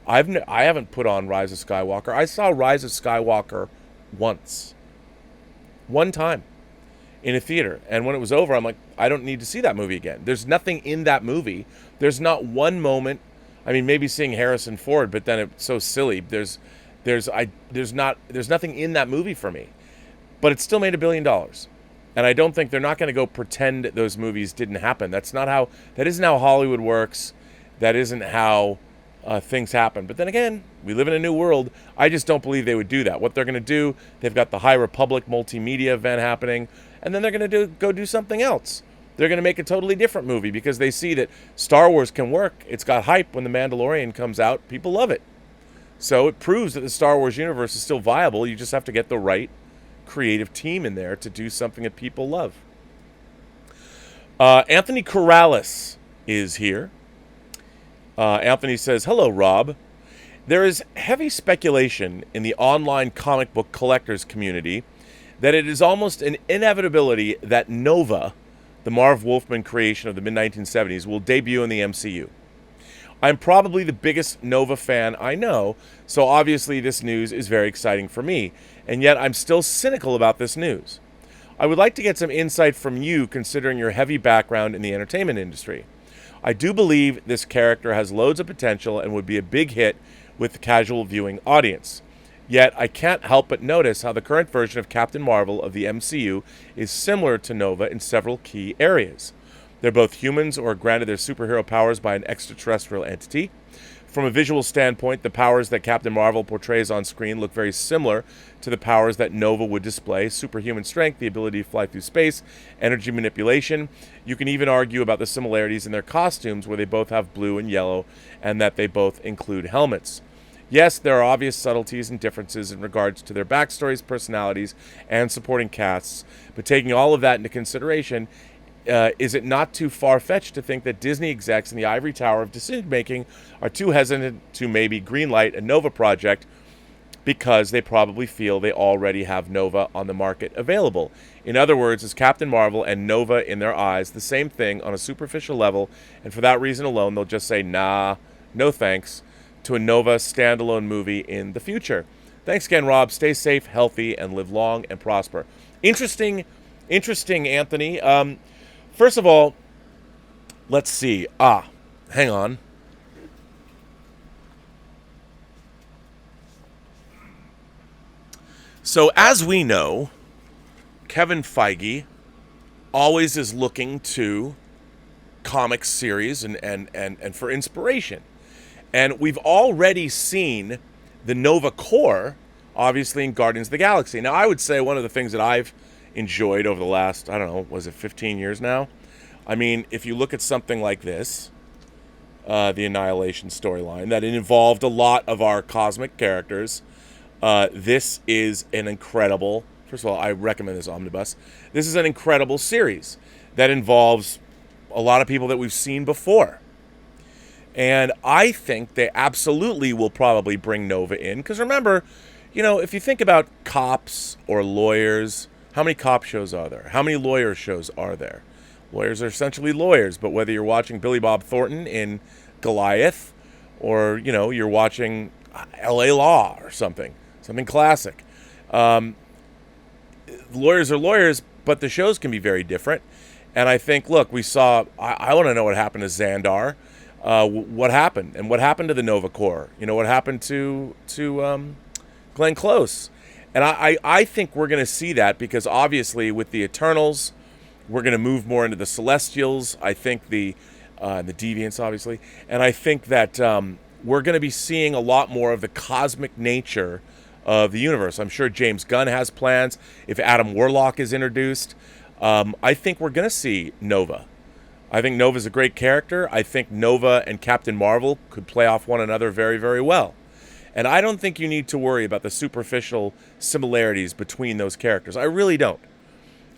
I haven't put on Rise of Skywalker. I saw Rise of Skywalker one time in a theater, and when it was over, I'm like, I don't need to see that movie again. There's nothing in that movie. There's not one moment. I mean, maybe seeing Harrison Ford, but then it's so silly. There's nothing in that movie for me. But it still made $1 billion. And I don't think they're not going to go pretend those movies didn't happen. That isn't how Hollywood works. That isn't how things happen. But then again, we live in a new world. I just don't believe they would do that. What they're going to do, they've got the High Republic multimedia event happening, and then they're going to go do something else. They're going to make a totally different movie because they see that Star Wars can work. It's got hype. When The Mandalorian comes out, people love it. So it proves that the Star Wars universe is still viable. You just have to get the right creative team in there to do something that people love. Anthony Corrales is here. Anthony says, hello, Rob. There is heavy speculation in the online comic book collectors community that it is almost an inevitability that Nova, the Marv Wolfman creation of the mid-1970s, will debut in the MCU. I'm probably the biggest Nova fan I know, so obviously this news is very exciting for me, and yet I'm still cynical about this news. I would like to get some insight from you considering your heavy background in the entertainment industry. I do believe this character has loads of potential and would be a big hit with the casual viewing audience. Yet I can't help but notice how the current version of Captain Marvel of the MCU is similar to Nova in several key areas. They're both humans or granted their superhero powers by an extraterrestrial entity. From a visual standpoint, the powers that Captain Marvel portrays on screen look very similar to the powers that Nova would display: superhuman strength, the ability to fly through space, energy manipulation. You can even argue about the similarities in their costumes, where they both have blue and yellow, and that they both include helmets. Yes, there are obvious subtleties and differences in regards to their backstories, personalities, and supporting casts, but taking all of that into consideration, is it not too far-fetched to think that Disney execs in the ivory tower of decision-making are too hesitant to maybe greenlight a Nova project because they probably feel they already have Nova on the market available? In other words, is Captain Marvel and Nova in their eyes the same thing on a superficial level, and for that reason alone they'll just say, nah, no thanks, to a Nova standalone movie in the future? Thanks again, Rob. Stay safe, healthy, and live long and prosper. Interesting, Anthony. First of all, let's see. Hang on. So as we know, Kevin Feige always is looking to comic series and for inspiration. And we've already seen the Nova Corps, obviously, in Guardians of the Galaxy. Now, I would say one of the things that I've enjoyed over the last, 15 years now? I mean, if you look at something like this, the Annihilation storyline, that it involved a lot of our cosmic characters, this is an incredible, first of all, I recommend this omnibus. This is an incredible series that involves a lot of people that we've seen before. And I think they absolutely will probably bring Nova in. Because remember, if you think about cops or lawyers, how many cop shows are there? How many lawyer shows are there? Lawyers are essentially lawyers. But whether you're watching Billy Bob Thornton in Goliath or, you're watching L.A. Law or something classic. Lawyers are lawyers, but the shows can be very different. And I think, look, we saw. I want to know what happened to Xandar. What happened, and what happened to the Nova Corps? You know, what happened to Glenn Close? And I think we're going to see that because obviously with the Eternals, we're going to move more into the Celestials. I think the Deviants, obviously, and I think that we're going to be seeing a lot more of the cosmic nature of the universe. I'm sure James Gunn has plans. If Adam Warlock is introduced, I think we're going to see Nova. I think Nova's a great character. I think Nova and Captain Marvel could play off one another very, very well. And I don't think you need to worry about the superficial similarities between those characters. I really don't.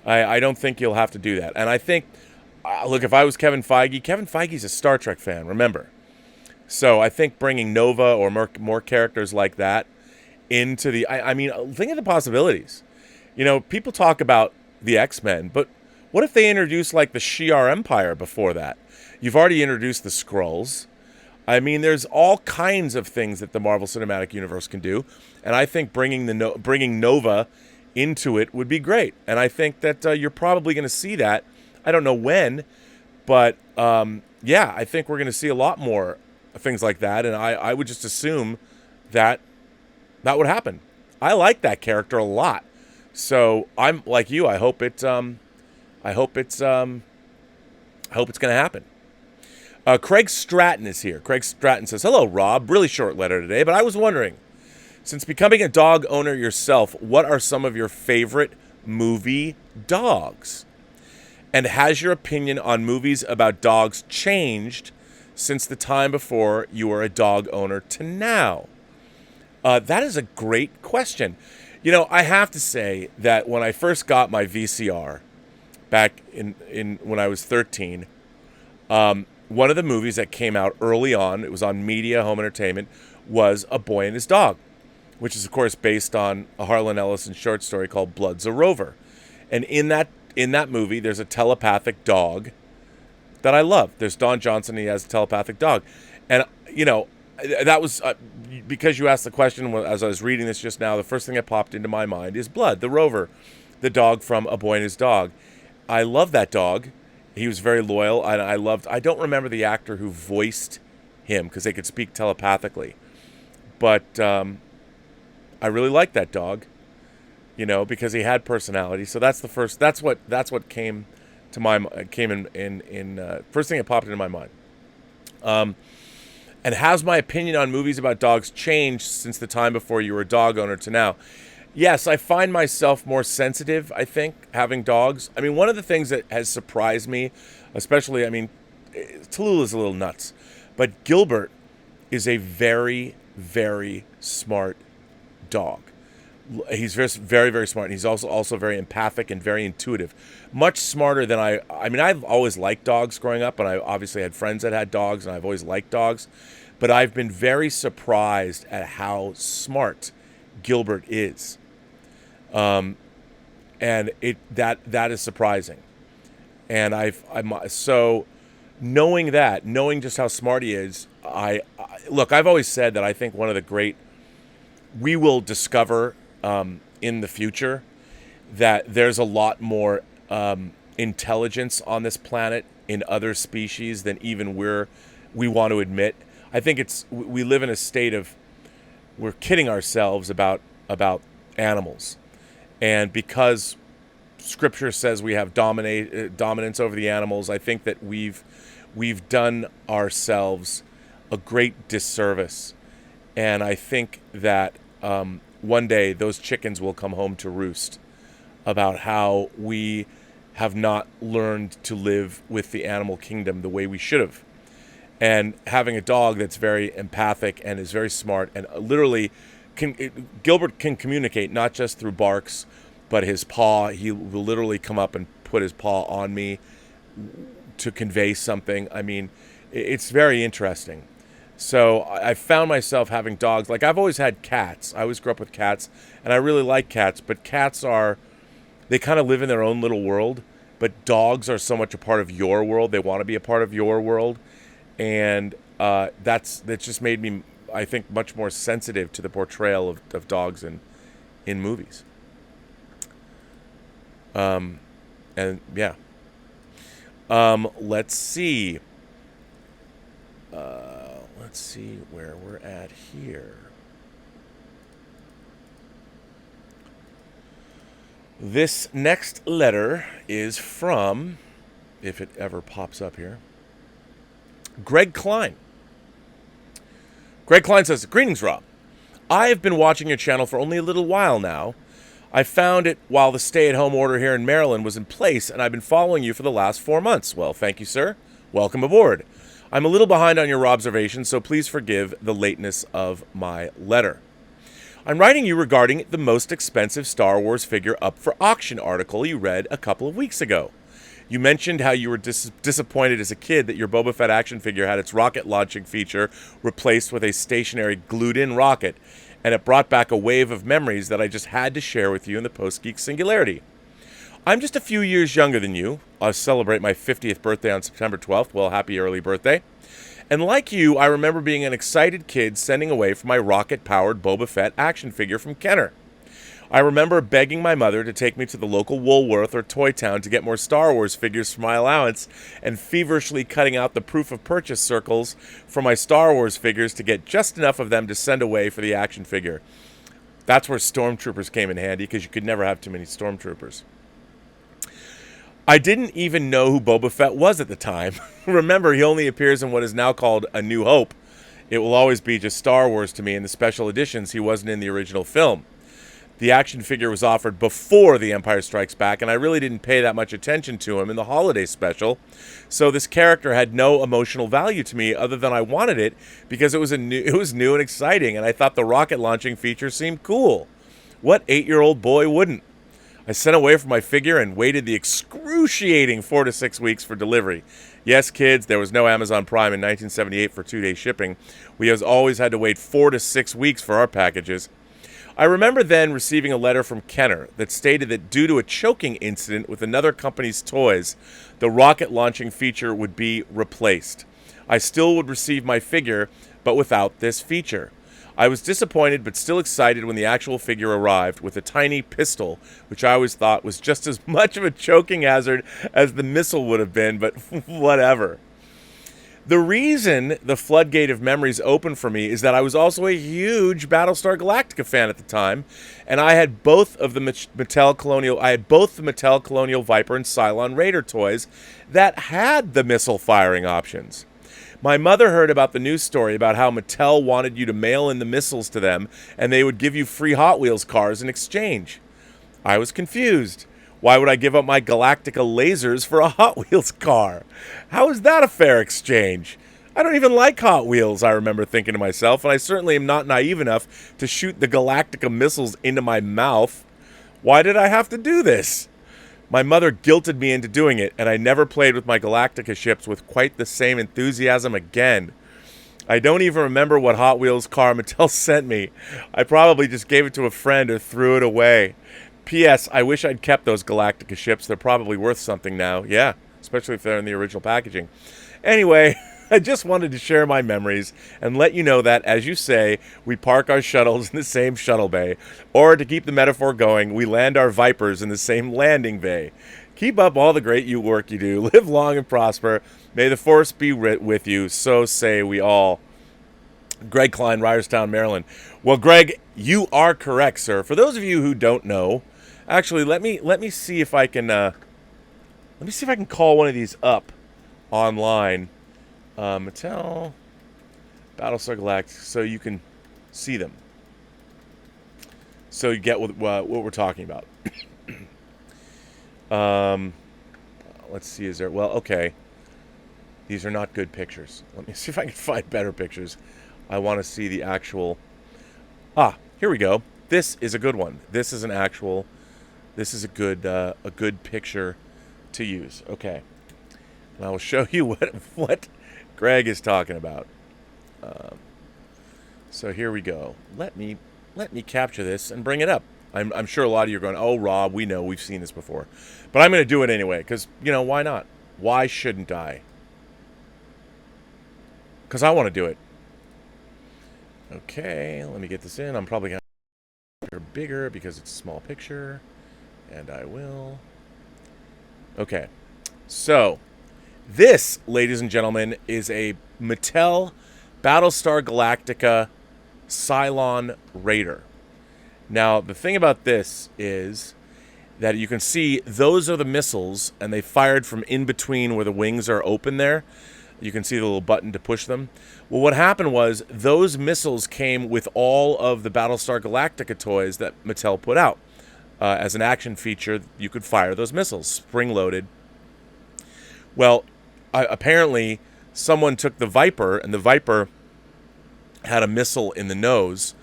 I don't think you'll have to do that. And I think, look, if I was Kevin Feige's a Star Trek fan, remember. So I think bringing Nova or more characters like that into the... I mean, think of the possibilities. You know, people talk about the X-Men, but what if they introduced, like, the Shi'ar Empire before that? You've already introduced the Skrulls. I mean, there's all kinds of things that the Marvel Cinematic Universe can do, and I think bringing Nova into it would be great. And I think that you're probably going to see that. I don't know when, but yeah, I think we're going to see a lot more things like that, and I would just assume that that would happen. I like that character a lot, so I'm like you. I hope it's going to happen. Craig Stratton is here. Craig Stratton says, "Hello, Rob. Really short letter today, but I was wondering, since becoming a dog owner yourself, what are some of your favorite movie dogs? And has your opinion on movies about dogs changed since the time before you were a dog owner to now?" That is a great question. You know, I have to say that when I first got my VCR back in when I was 13, one of the movies that came out early on, it was on Media Home Entertainment, was A Boy and His Dog, which is, of course, based on a Harlan Ellison short story called Blood's a Rover. And in that movie, there's a telepathic dog that I love. There's Don Johnson, he has a telepathic dog. And, you know, that was, because you asked the question as I was reading this just now, the first thing that popped into my mind is Blood, the Rover, the dog from A Boy and His Dog. I love that dog. He was very loyal, and I don't remember the actor who voiced him, because they could speak telepathically. But I really liked that dog, you know, because he had personality. So that's what came to my first thing that popped into my mind. And has my opinion on movies about dogs changed since the time before you were a dog owner to now? Yes, I find myself more sensitive, I think, having dogs. I mean, one of the things that has surprised me, especially, I mean, Tallulah's a little nuts, but Gilbert is a very, very smart dog. He's very, very smart, and he's also very empathic and very intuitive. Much smarter than I mean, I've always liked dogs growing up, and I obviously had friends that had dogs, and I've always liked dogs. But I've been very surprised at how smart Gilbert is. And that is surprising. And so knowing just how smart he is, look, I've always said that I think one of the great, we will discover in the future that there's a lot more intelligence on this planet in other species than even we want to admit. I think we live in a state of, we're kidding ourselves about animals. And because Scripture says we have dominance over the animals, I think that we've done ourselves a great disservice. And I think that one day those chickens will come home to roost about how we have not learned to live with the animal kingdom the way we should have. And having a dog that's very empathic and is very smart and literally Gilbert can communicate not just through barks, but his paw. He will literally come up and put his paw on me to convey something. I mean, it's very interesting. So I found myself having dogs. Like, I've always had cats. I always grew up with cats, and I really like cats. But cats they kind of live in their own little world. But dogs are so much a part of your world. They want to be a part of your world. And that just made me, I think, much more sensitive to the portrayal of dogs in movies. And yeah. Let's see. Let's see where we're at here. This next letter is from, if it ever pops up here, Greg Klein. Greg Klein says, "Greetings, Rob. I have been watching your channel for only a little while now. I found it while the stay-at-home order here in Maryland was in place, and I've been following you for the last 4 months. Well, thank you, sir. Welcome aboard. I'm a little behind on your Robservations, so please forgive the lateness of my letter. I'm writing you regarding the most expensive Star Wars figure up for auction article you read a couple of weeks ago. You mentioned how you were disappointed as a kid that your Boba Fett action figure had its rocket launching feature replaced with a stationary glued-in rocket, and it brought back a wave of memories that I just had to share with you in the Post-Geek Singularity. I'm just a few years younger than you. I'll celebrate my 50th birthday on September 12th. Well, happy early birthday. And like you, I remember being an excited kid sending away for my rocket-powered Boba Fett action figure from Kenner. I remember begging my mother to take me to the local Woolworth or Toy Town to get more Star Wars figures for my allowance, and feverishly cutting out the proof of purchase circles for my Star Wars figures to get just enough of them to send away for the action figure. That's where stormtroopers came in handy, because you could never have too many stormtroopers. I didn't even know who Boba Fett was at the time. Remember, he only appears in what is now called A New Hope. It will always be just Star Wars to me. In the special editions, he wasn't in the original film. The action figure was offered before The Empire Strikes Back, and I really didn't pay that much attention to him in the holiday special. So this character had no emotional value to me other than I wanted it because it was new and exciting, and I thought the rocket launching feature seemed cool. What 8-year-old boy wouldn't? I sent away for my figure and waited the excruciating 4 to 6 weeks for delivery. Yes, kids, there was no Amazon Prime in 1978 for 2-day shipping. We always had to wait 4 to 6 weeks for our packages. I remember then receiving a letter from Kenner that stated that due to a choking incident with another company's toys, the rocket launching feature would be replaced. I still would receive my figure, but without this feature. I was disappointed but still excited when the actual figure arrived with a tiny pistol, which I always thought was just as much of a choking hazard as the missile would have been, but whatever. The reason the floodgate of memories opened for me is that I was also a huge Battlestar Galactica fan at the time, and I had both the Mattel Colonial Viper and Cylon Raider toys that had the missile firing options. My mother heard about the news story about how Mattel wanted you to mail in the missiles to them, and they would give you free Hot Wheels cars in exchange. I was confused. Why would I give up my Galactica lasers for a Hot Wheels car? How is that a fair exchange? I don't even like Hot Wheels, I remember thinking to myself, and I certainly am not naive enough to shoot the Galactica missiles into my mouth. Why did I have to do this? My mother guilted me into doing it, and I never played with my Galactica ships with quite the same enthusiasm again. I don't even remember what Hot Wheels car Mattel sent me. I probably just gave it to a friend or threw it away. P.S. I wish I'd kept those Galactica ships. They're probably worth something now. Yeah, especially if they're in the original packaging. Anyway, I just wanted to share my memories and let you know that, as you say, we park our shuttles in the same shuttle bay. Or, to keep the metaphor going, we land our Vipers in the same landing bay. Keep up all the great work you do. Live long and prosper. May the Force be with you. So say we all. Greg Klein, Ryerstown, Maryland. Well, Greg, you are correct, sir. For those of you who don't know, actually, let me see if I can call one of these up online. Mattel Battlestar Galactica, so you can see them. So you get what we're talking about. Let's see. Is there? Well, okay. These are not good pictures. Let me see if I can find better pictures. I want to see the actual. Here we go. This is a good one. This is a good picture to use. Okay, and I will show you what Greg is talking about. So here we go. Let me capture this and bring it up. I'm sure a lot of you are going, "Oh, Rob, we know, we've seen this before," but I'm going to do it anyway because why not? Why shouldn't I? Because I want to do it. Okay, let me get this in. I'm probably going to make it bigger because it's a small picture, and I will. Okay, so This, ladies and gentlemen, is a Mattel Battlestar Galactica Cylon Raider. Now, the thing about this is that you can see those are the missiles, and they fired from in between where the wings are open there. You can see the little button to push them. Well, what happened was those missiles came with all of the Battlestar Galactica toys that Mattel put out. As an action feature, you could fire those missiles, spring-loaded. Well, apparently someone took the Viper, and the Viper had a missile in the nose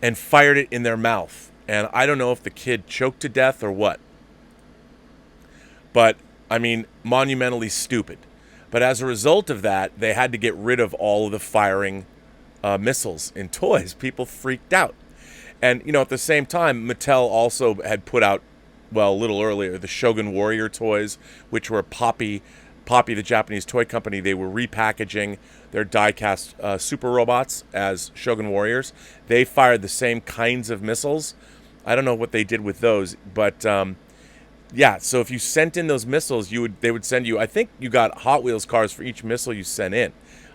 and fired it in their mouth. And I don't know if the kid choked to death or what. But, I mean, monumentally stupid. But as a result of that, they had to get rid of all of the firing missiles in toys. People freaked out. And, you know, at the same time, Mattel also had put out, well, a little earlier, the Shogun Warrior toys, which were Poppy, the Japanese toy company. They were repackaging their die-cast super robots as Shogun Warriors. They fired the same kinds of missiles. I don't know what they did with those, but yeah. So if you sent in those missiles, they would send you. I think you got Hot Wheels cars for each missile you sent in.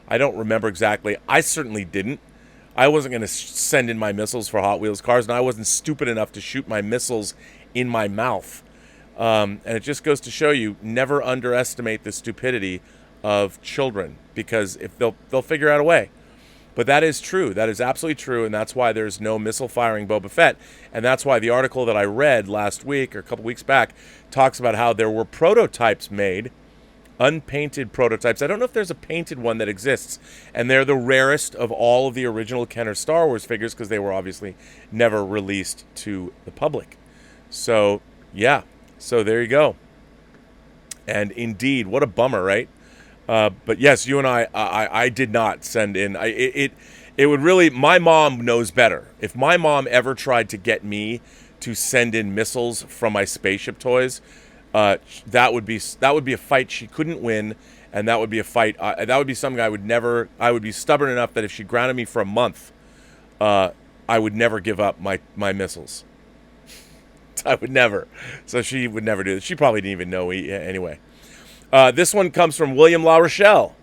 I don't remember exactly. I certainly didn't. I wasn't going to send in my missiles for Hot Wheels cars, and I wasn't stupid enough to shoot my missiles in my mouth. And it just goes to show you, never underestimate the stupidity of children, because if they'll figure out a way. But that is true. That is absolutely true, and that's why there's no missile-firing Boba Fett. And that's why the article that I read last week or a couple weeks back talks about how there were prototypes made, unpainted prototypes. I don't know if there's a painted one that exists, and they're the rarest of all of the original Kenner Star Wars figures because they were obviously never released to the public. So, yeah. So there you go. And indeed, what a bummer, right? But yes, you and I did not send in. It would really. My mom knows better. If my mom ever tried to get me to send in missiles from my spaceship toys, that would be a fight she couldn't win, and that would be a fight. That would be something I would never. I would be stubborn enough that if she grounded me for a month, I would never give up my missiles. I would never. So she would never do this. She probably didn't even know anyway. This one comes from William La Rochelle.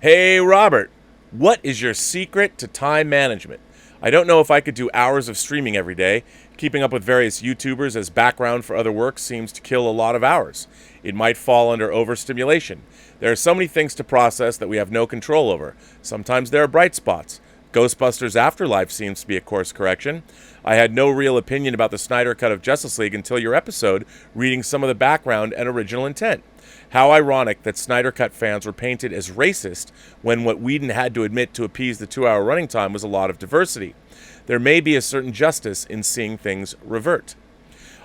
Hey, Robert, what is your secret to time management? I don't know if I could do hours of streaming every day. Keeping up with various YouTubers as background for other work seems to kill a lot of hours. It might fall under overstimulation. There are so many things to process that we have no control over. Sometimes there are bright spots. Ghostbusters Afterlife seems to be a course correction. I had no real opinion about the Snyder Cut of Justice League until your episode, reading some of the background and original intent. How ironic that Snyder Cut fans were painted as racist when what Whedon had to admit to appease the 2-hour running time was a lot of diversity. There may be a certain justice in seeing things revert.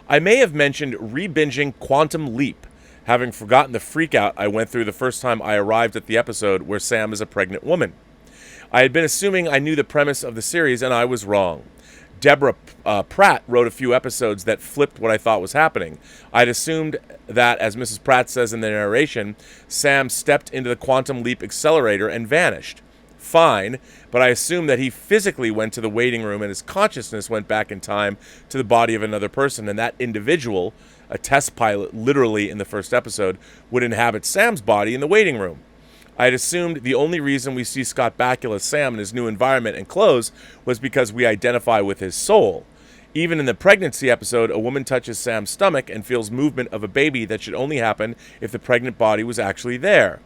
I may have mentioned re-binging Quantum Leap, having forgotten the freakout I went through the first time I arrived at the episode where Sam is a pregnant woman. I had been assuming I knew the premise of the series, and I was wrong. Deborah Pratt wrote a few episodes that flipped what I thought was happening. I'd assumed that, as Mrs. Pratt says in the narration, Sam stepped into the quantum leap accelerator and vanished. Fine, but I assumed that he physically went to the waiting room and his consciousness went back in time to the body of another person, and that individual, a test pilot literally in the first episode, would inhabit Sam's body in the waiting room. I had assumed the only reason we see Scott Bakula's Sam in his new environment and clothes was because we identify with his soul. Even in the pregnancy episode, a woman touches Sam's stomach and feels movement of a baby that should only happen if the pregnant body was actually there.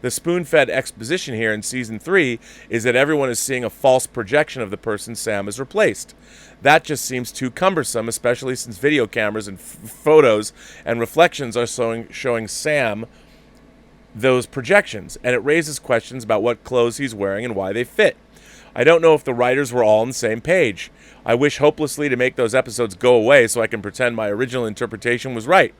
The spoon-fed exposition here in Season 3 is that everyone is seeing a false projection of the person Sam has replaced. That just seems too cumbersome, especially since video cameras and photos and reflections are showing Sam those projections, and it raises questions about what clothes he's wearing and why they fit. I don't know if the writers were all on the same page. I wish hopelessly to make those episodes go away so I can pretend my original interpretation was right.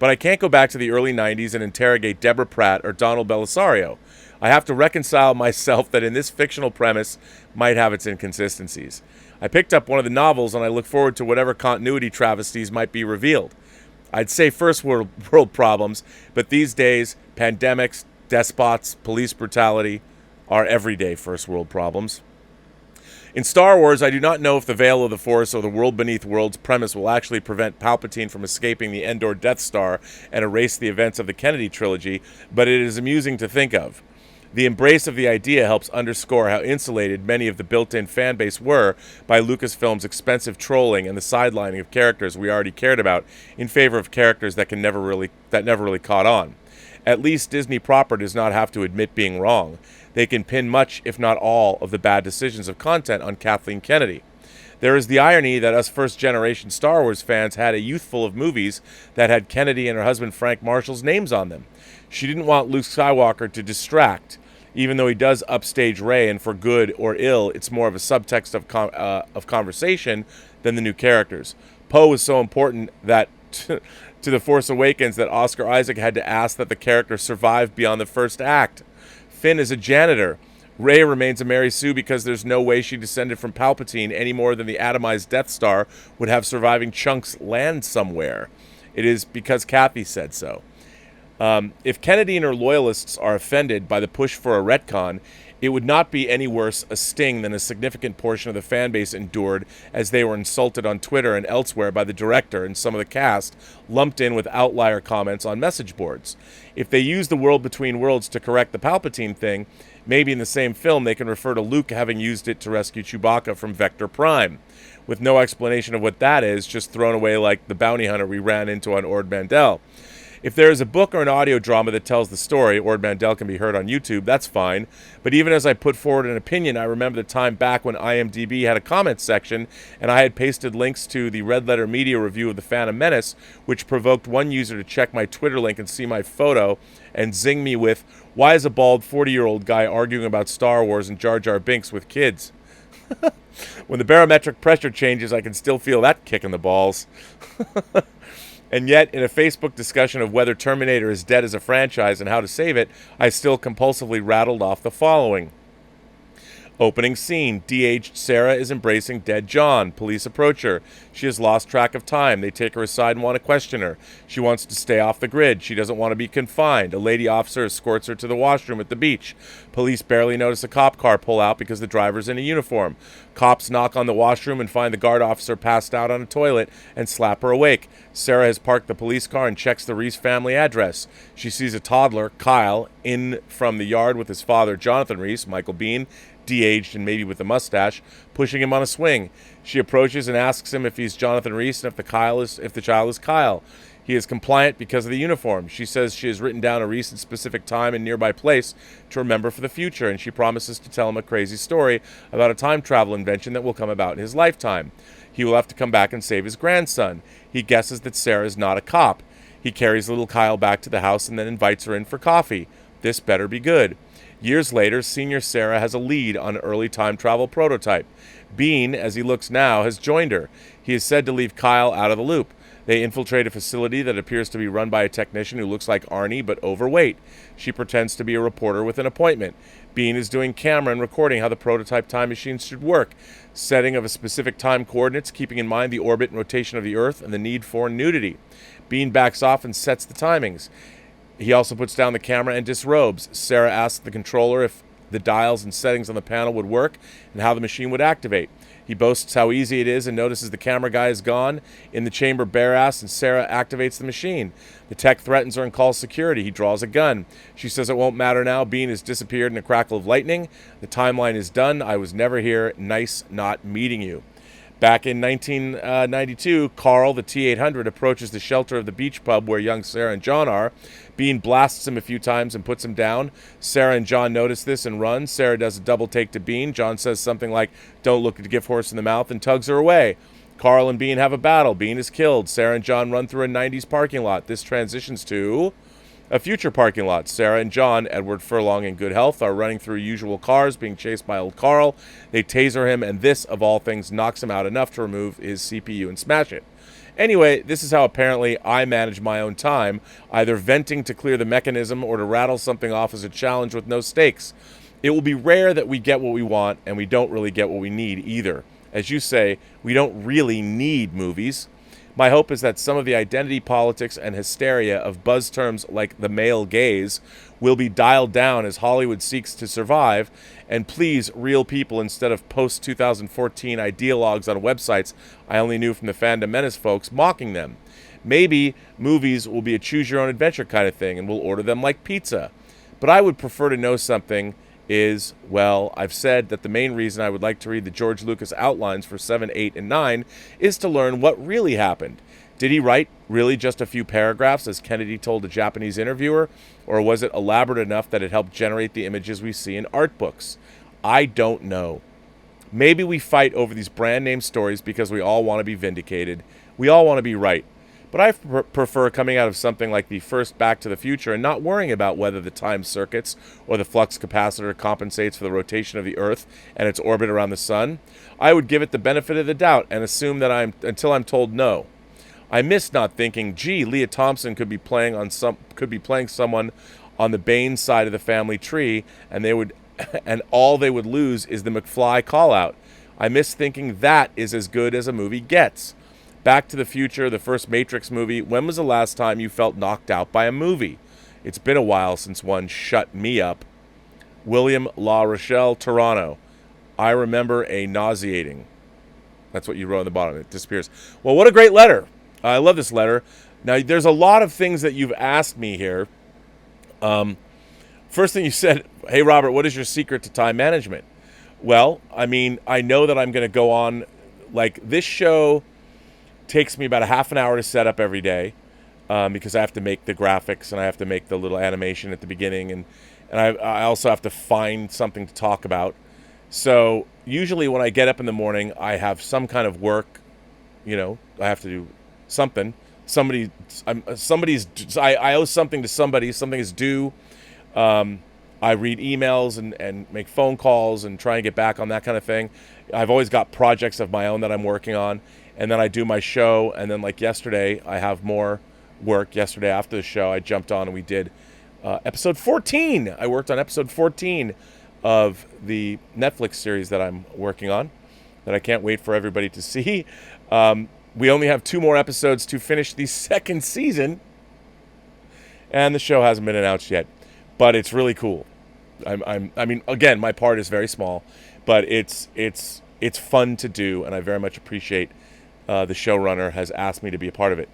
But I can't go back to the early 90s and interrogate Deborah Pratt or Donald Belisario. I have to reconcile myself that in this fictional premise might have its inconsistencies. I picked up one of the novels and I look forward to whatever continuity travesties might be revealed. I'd say first world problems, but these days, pandemics, despots, police brutality are everyday first world problems. In Star Wars, I do not know if the Veil of the Force or the World Beneath Worlds premise will actually prevent Palpatine from escaping the Endor Death Star and erase the events of the Kennedy trilogy, but it is amusing to think of. The embrace of the idea helps underscore how insulated many of the built-in fan base were by Lucasfilm's expensive trolling and the sidelining of characters we already cared about in favor of characters that never really caught on. At least Disney proper does not have to admit being wrong. They can pin much, if not all, of the bad decisions of content on Kathleen Kennedy. There is the irony that us first-generation Star Wars fans had a youth full of movies that had Kennedy and her husband Frank Marshall's names on them. She didn't want Luke Skywalker to distract, even though he does upstage Rey, and for good or ill, it's more of a subtext of conversation than the new characters. Poe was so important that to The Force Awakens that Oscar Isaac had to ask that the character survive beyond the first act. Finn is a janitor. Rey remains a Mary Sue because there's no way she descended from Palpatine any more than the atomized Death Star would have surviving chunks land somewhere. It is because Kathy said so. If Kennedy and her loyalists are offended by the push for a retcon, it would not be any worse a sting than a significant portion of the fan base endured as they were insulted on Twitter and elsewhere by the director and some of the cast, lumped in with outlier comments on message boards. If they use the world between worlds to correct the Palpatine thing, maybe in the same film they can refer to Luke having used it to rescue Chewbacca from Vector Prime, with no explanation of what that is, just thrown away like the bounty hunter we ran into on Ord Mantell. If there is a book or an audio drama that tells the story, Ord Mantell can be heard on YouTube, that's fine. But even as I put forward an opinion, I remember the time back when IMDb had a comment section, and I had pasted links to the Red Letter Media review of The Phantom Menace, which provoked one user to check my Twitter link and see my photo, and zing me with, "Why is a bald 40-year-old guy arguing about Star Wars and Jar Jar Binks with kids?" When the barometric pressure changes, I can still feel that kick in the balls. And yet, in a Facebook discussion of whether Terminator is dead as a franchise and how to save it, I still compulsively rattled off the following. Opening scene. De-aged Sarah is embracing dead John. Police approach her. She has lost track of time. They take her aside and want to question her. She wants to stay off the grid. She doesn't want to be confined. A lady officer escorts her to the washroom at the beach. Police barely notice a cop car pull out because the driver's in a uniform. Cops knock on the washroom and find the guard officer passed out on a toilet and slap her awake. Sarah has parked the police car and checks the Reese family address. She sees a toddler, Kyle, in from the yard with his father, Jonathan Reese, Michael Biehn, de-aged and maybe with a mustache, pushing him on a swing. She approaches and asks him if he's Jonathan Reese and if the child is Kyle. He is compliant because of the uniform. She says she has written down a recent specific time and nearby place to remember for the future, and she promises to tell him a crazy story about a time travel invention that will come about in his lifetime. He will have to come back and save his grandson. He guesses that Sarah is not a cop. He carries little Kyle back to the house and then invites her in for coffee. This better be good. Years later, senior Sarah has a lead on an early time travel prototype. Biehn, as he looks now, has joined her. He is said to leave Kyle out of the loop. They infiltrate a facility that appears to be run by a technician who looks like Arnie but overweight. She pretends to be a reporter with an appointment. Biehn is doing camera and recording how the prototype time machine should work, setting of a specific time coordinates, keeping in mind the orbit and rotation of the Earth and the need for nudity. Biehn backs off and sets the timings. He also puts down the camera and disrobes. Sarah asks the controller if the dials and settings on the panel would work and how the machine would activate. He boasts how easy it is and notices the camera guy is gone. In the chamber, bare-ass, and Sarah activates the machine. The tech threatens her and calls security. He draws a gun. She says it won't matter now. Biehn has disappeared in a crackle of lightning. The timeline is done. I was never here. Nice not meeting you. Back in 1992, Carl, the T-800, approaches the shelter of the beach pub where young Sarah and John are. Biehn blasts him a few times and puts him down. Sarah and John notice this and run. Sarah does a double take to Biehn. John says something like, "Don't look at the gift horse in the mouth," and tugs her away. Carl and Biehn have a battle. Biehn is killed. Sarah and John run through a 90s parking lot. This transitions to a future parking lot. Sarah and John, Edward Furlong in good health, are running through usual cars, being chased by old Carl. They taser him, and this, of all things, knocks him out enough to remove his CPU and smash it. Anyway, this is how apparently I manage my own time, either venting to clear the mechanism or to rattle something off as a challenge with no stakes. It will be rare that we get what we want, and we don't really get what we need either. As you say, we don't really need movies. My hope is that some of the identity politics and hysteria of buzz terms like the male gaze will be dialed down as Hollywood seeks to survive and please real people instead of post-2014 ideologues on websites I only knew from the Fandom Menace folks mocking them. Maybe movies will be a choose-your-own-adventure kind of thing and we'll order them like pizza. But I would prefer to know something is, well, I've said that the main reason I would like to read the George Lucas outlines for 7, 8, and 9 is to learn what really happened. Did he write really just a few paragraphs, as Kennedy told a Japanese interviewer, or was it elaborate enough that it helped generate the images we see in art books? I don't know. Maybe we fight over these brand name stories because we all want to be vindicated. We all want to be right. But I prefer coming out of something like the first Back to the Future and not worrying about whether the time circuits or the flux capacitor compensates for the rotation of the Earth and its orbit around the Sun. I would give it the benefit of the doubt and assume that until I'm told no. I miss not thinking, gee, Leah Thompson could be playing someone on the Bane side of the family tree, and all they would lose is the McFly call-out. I miss thinking that is as good as a movie gets. Back to the Future, the first Matrix movie, when was the last time you felt knocked out by a movie? It's been a while since one shut me up. William La Rochelle, Toronto. I remember a nauseating. That's what you wrote on the bottom. It disappears. Well, what a great letter. I love this letter. Now, there's a lot of things that you've asked me here. First thing you said, hey, Robert, what is your secret to time management? Well, I mean, I know that I'm going to go on, like, this show takes me about a half an hour to set up every day because I have to make the graphics and I have to make the little animation at the beginning, and I also have to find something to talk about. So usually when I get up in the morning, I have some kind of work, I have to do something. I owe something to somebody. Something is due. I read emails and make phone calls and try and get back on that kind of thing. I've always got projects of my own that I'm working on. And then I do my show. And then like yesterday, I have more work. Yesterday after the show, I jumped on and we did episode 14. I worked on episode 14 of the Netflix series that I'm working on that I can't wait for everybody to see. We only have 2 more episodes to finish the second season. And the show hasn't been announced yet. But it's really cool. I mean, again, my part is very small, but it's fun to do, and I very much appreciate the showrunner has asked me to be a part of it,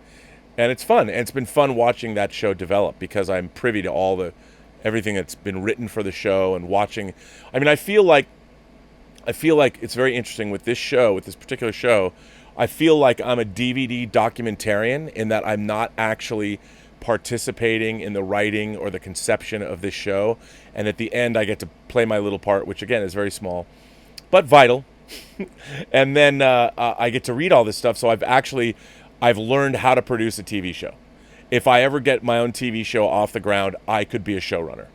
and it's fun. And it's been fun watching that show develop because I'm privy to everything that's been written for the show and watching. I mean, I feel like it's very interesting with this show, with this particular show. I feel like I'm a DVD documentarian in that I'm not actually participating in the writing or the conception of this show, and at the end I get to play my little part, which again is very small but vital. And then I get to read all this stuff, so I've learned how to produce a TV show. If I ever get my own TV show off the ground, I could be a showrunner,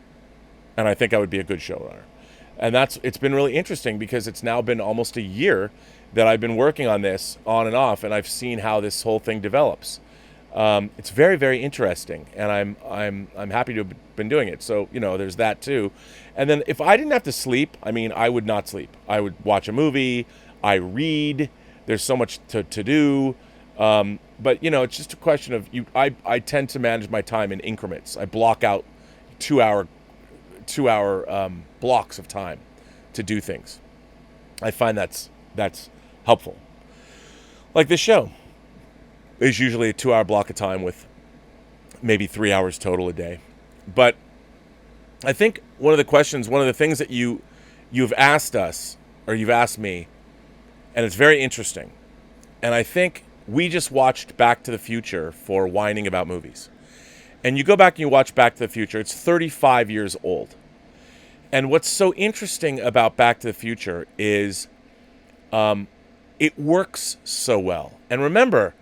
and I think I would be a good showrunner. And it's been really interesting because it's now been almost a year that I've been working on this on and off, and I've seen how this whole thing develops. It's very, very interesting, and I'm happy to have been doing it. So, there's that too. And then if I didn't have to sleep, I mean, I would not sleep. I would watch a movie. I read. There's so much to do. But, it's just a question of I tend to manage my time in increments. I block out 2-hour blocks of time to do things. I find that's helpful. Like this show is usually a 2-hour block of time with maybe 3 hours total a day. But I think one of the things that you've asked us, or you've asked me, and it's very interesting, and I think we just watched Back to the Future for whining about movies. And you go back and you watch Back to the Future, it's 35 years old. And what's so interesting about Back to the Future is it works so well. And remember,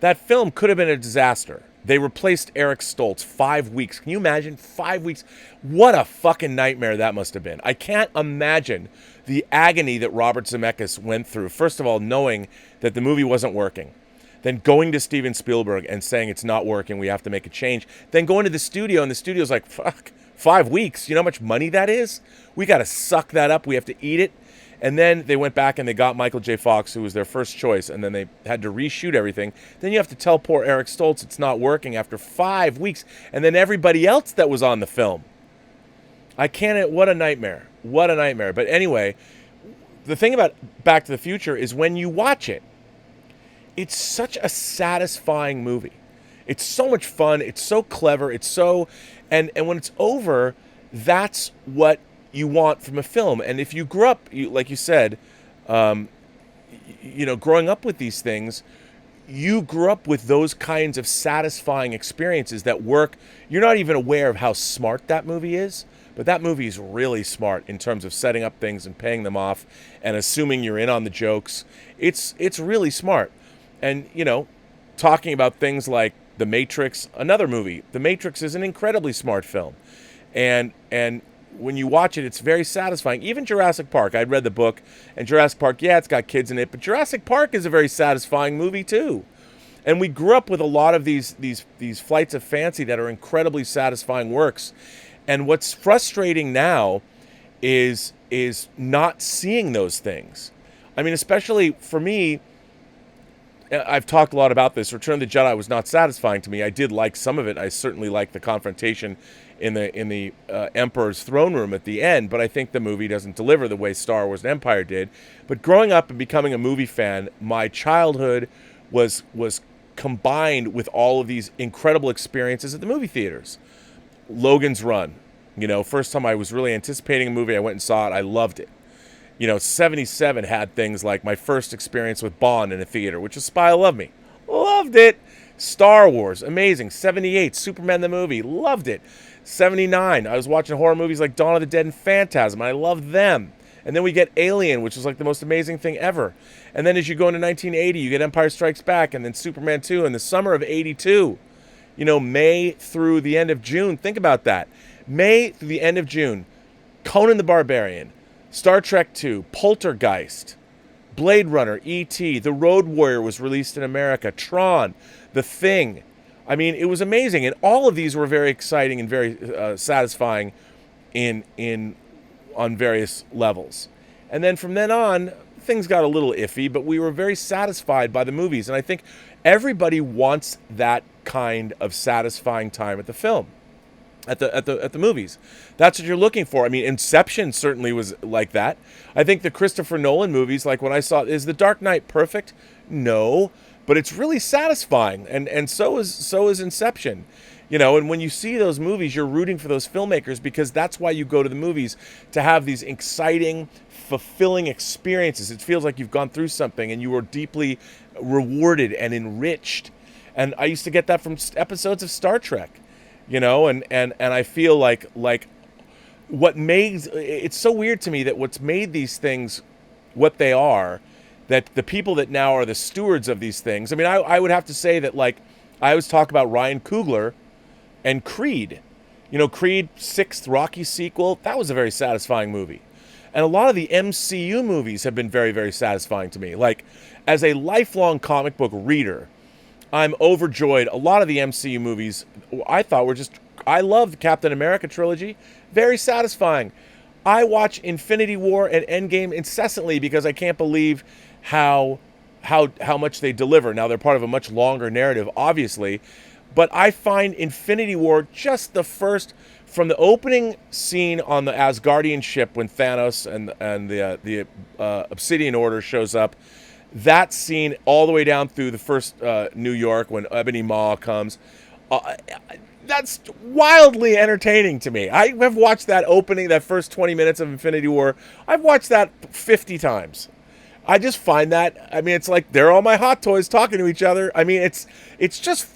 that film could have been a disaster. They replaced Eric Stoltz 5 weeks. Can you imagine? 5 weeks. What a fucking nightmare that must have been. I can't imagine the agony that Robert Zemeckis went through. First of all, knowing that the movie wasn't working. Then going to Steven Spielberg and saying it's not working, we have to make a change. Then going to the studio, and the studio's like, fuck, 5 weeks. You know how much money that is? We got to suck that up. We have to eat it. And then they went back and they got Michael J. Fox, who was their first choice, and then they had to reshoot everything. Then you have to tell poor Eric Stoltz it's not working after 5 weeks, and then everybody else that was on the film. I can't. What a nightmare. What a nightmare. But anyway, the thing about Back to the Future is when you watch it, it's such a satisfying movie. It's so much fun. It's so clever. It's so, and when it's over, that's what you want from a film. And if you grew up, like you said, growing up with these things, you grew up with those kinds of satisfying experiences that work. You're not even aware of how smart that movie is, but that movie is really smart in terms of setting up things and paying them off and assuming you're in on the jokes. It's really smart. And, talking about things like The Matrix, another movie. The Matrix is an incredibly smart film. And when you watch it, it's very satisfying. Even Jurassic Park, I read the book, and Jurassic Park, yeah, it's got kids in it, but Jurassic Park is a very satisfying movie too. And we grew up with a lot of these flights of fancy that are incredibly satisfying works. And what's frustrating now is not seeing those things. I mean, especially for me, I've talked a lot about this. Return of the Jedi was not satisfying to me. I did like some of it. I certainly liked the confrontation in the Emperor's throne room at the end, but I think the movie doesn't deliver the way Star Wars and Empire did. But growing up and becoming a movie fan, my childhood was combined with all of these incredible experiences at the movie theaters. Logan's Run, first time I was really anticipating a movie, I went and saw it. I loved it. 77 had things like my first experience with Bond in a theater, which was Spy Who Loved Me. Loved it. Star Wars, amazing. 78, Superman the movie, loved it. 79, I was watching horror movies like Dawn of the Dead and Phantasm, and I loved them. And then we get Alien, which was like the most amazing thing ever. And then as you go into 1980, you get Empire Strikes Back, and then Superman 2 in the summer of 82. May through the end of June. Think about that. May through the end of June. Conan the Barbarian. Star Trek II, Poltergeist, Blade Runner, E.T., The Road Warrior was released in America, Tron, The Thing. I mean, it was amazing. And all of these were very exciting and very satisfying on various levels. And then from then on, things got a little iffy, but we were very satisfied by the movies. And I think everybody wants that kind of satisfying time at the film. At the movies. That's what you're looking for. I mean, Inception certainly was like that. I think the Christopher Nolan movies, like when I saw, is The Dark Knight perfect? No, but it's really satisfying, and so is Inception. And when you see those movies, you're rooting for those filmmakers because that's why you go to the movies, to have these exciting, fulfilling experiences. It feels like you've gone through something and you were deeply rewarded and enriched. And I used to get that from episodes of Star Trek. And I feel like what made it's so weird to me that what's made these things what they are, that the people that now are the stewards of these things. I mean, I would have to say that, like, I always talk about Ryan Coogler and Creed. Creed 6th Rocky sequel, that was a very satisfying movie. And a lot of the MCU movies have been very, very satisfying to me. Like, as a lifelong comic book reader, I'm overjoyed. A lot of the MCU movies I thought were I love the Captain America trilogy. Very satisfying. I watch Infinity War and Endgame incessantly because I can't believe how much they deliver. Now, they're part of a much longer narrative, obviously. But I find Infinity War just the first, from the opening scene on the Asgardian ship when Thanos and the Obsidian Order shows up, that scene all the way down through the first New York when Ebony Maw comes, that's wildly entertaining to me. I have watched that opening, that first 20 minutes of Infinity War. I've watched that 50 times. I just find that, I mean, it's like they're all my hot toys talking to each other. I mean, it's just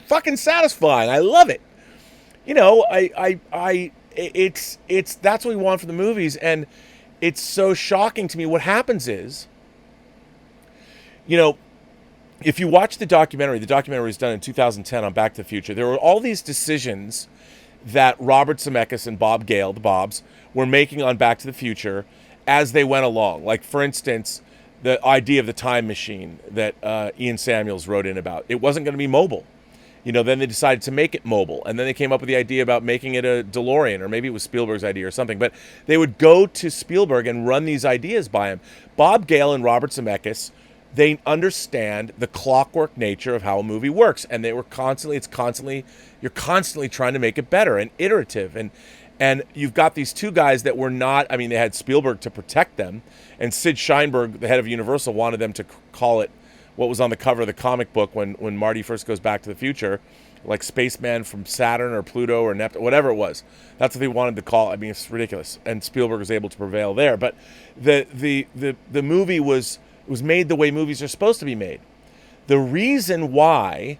fucking satisfying. I love it. It's that's what we want from the movies, and it's so shocking to me. What happens is, if you watch the documentary was done in 2010 on Back to the Future, there were all these decisions that Robert Zemeckis and Bob Gale, the Bobs, were making on Back to the Future as they went along. Like, for instance, the idea of the time machine that Ian Samuels wrote in about. It wasn't going to be mobile. Then they decided to make it mobile, and then they came up with the idea about making it a DeLorean, or maybe it was Spielberg's idea or something. But they would go to Spielberg and run these ideas by him. Bob Gale and Robert Zemeckis, they understand the clockwork nature of how a movie works, and you're constantly trying to make it better and iterative, and you've got these two guys that were not, they had Spielberg to protect them, and Sid Sheinberg, the head of Universal, wanted them to call it what was on the cover of the comic book when Marty first goes back to the future, like Spaceman from Saturn or Pluto or Neptune, whatever it was. That's what they wanted to call it. It's ridiculous. And Spielberg was able to prevail there. But the movie was made the way movies are supposed to be made. The reason why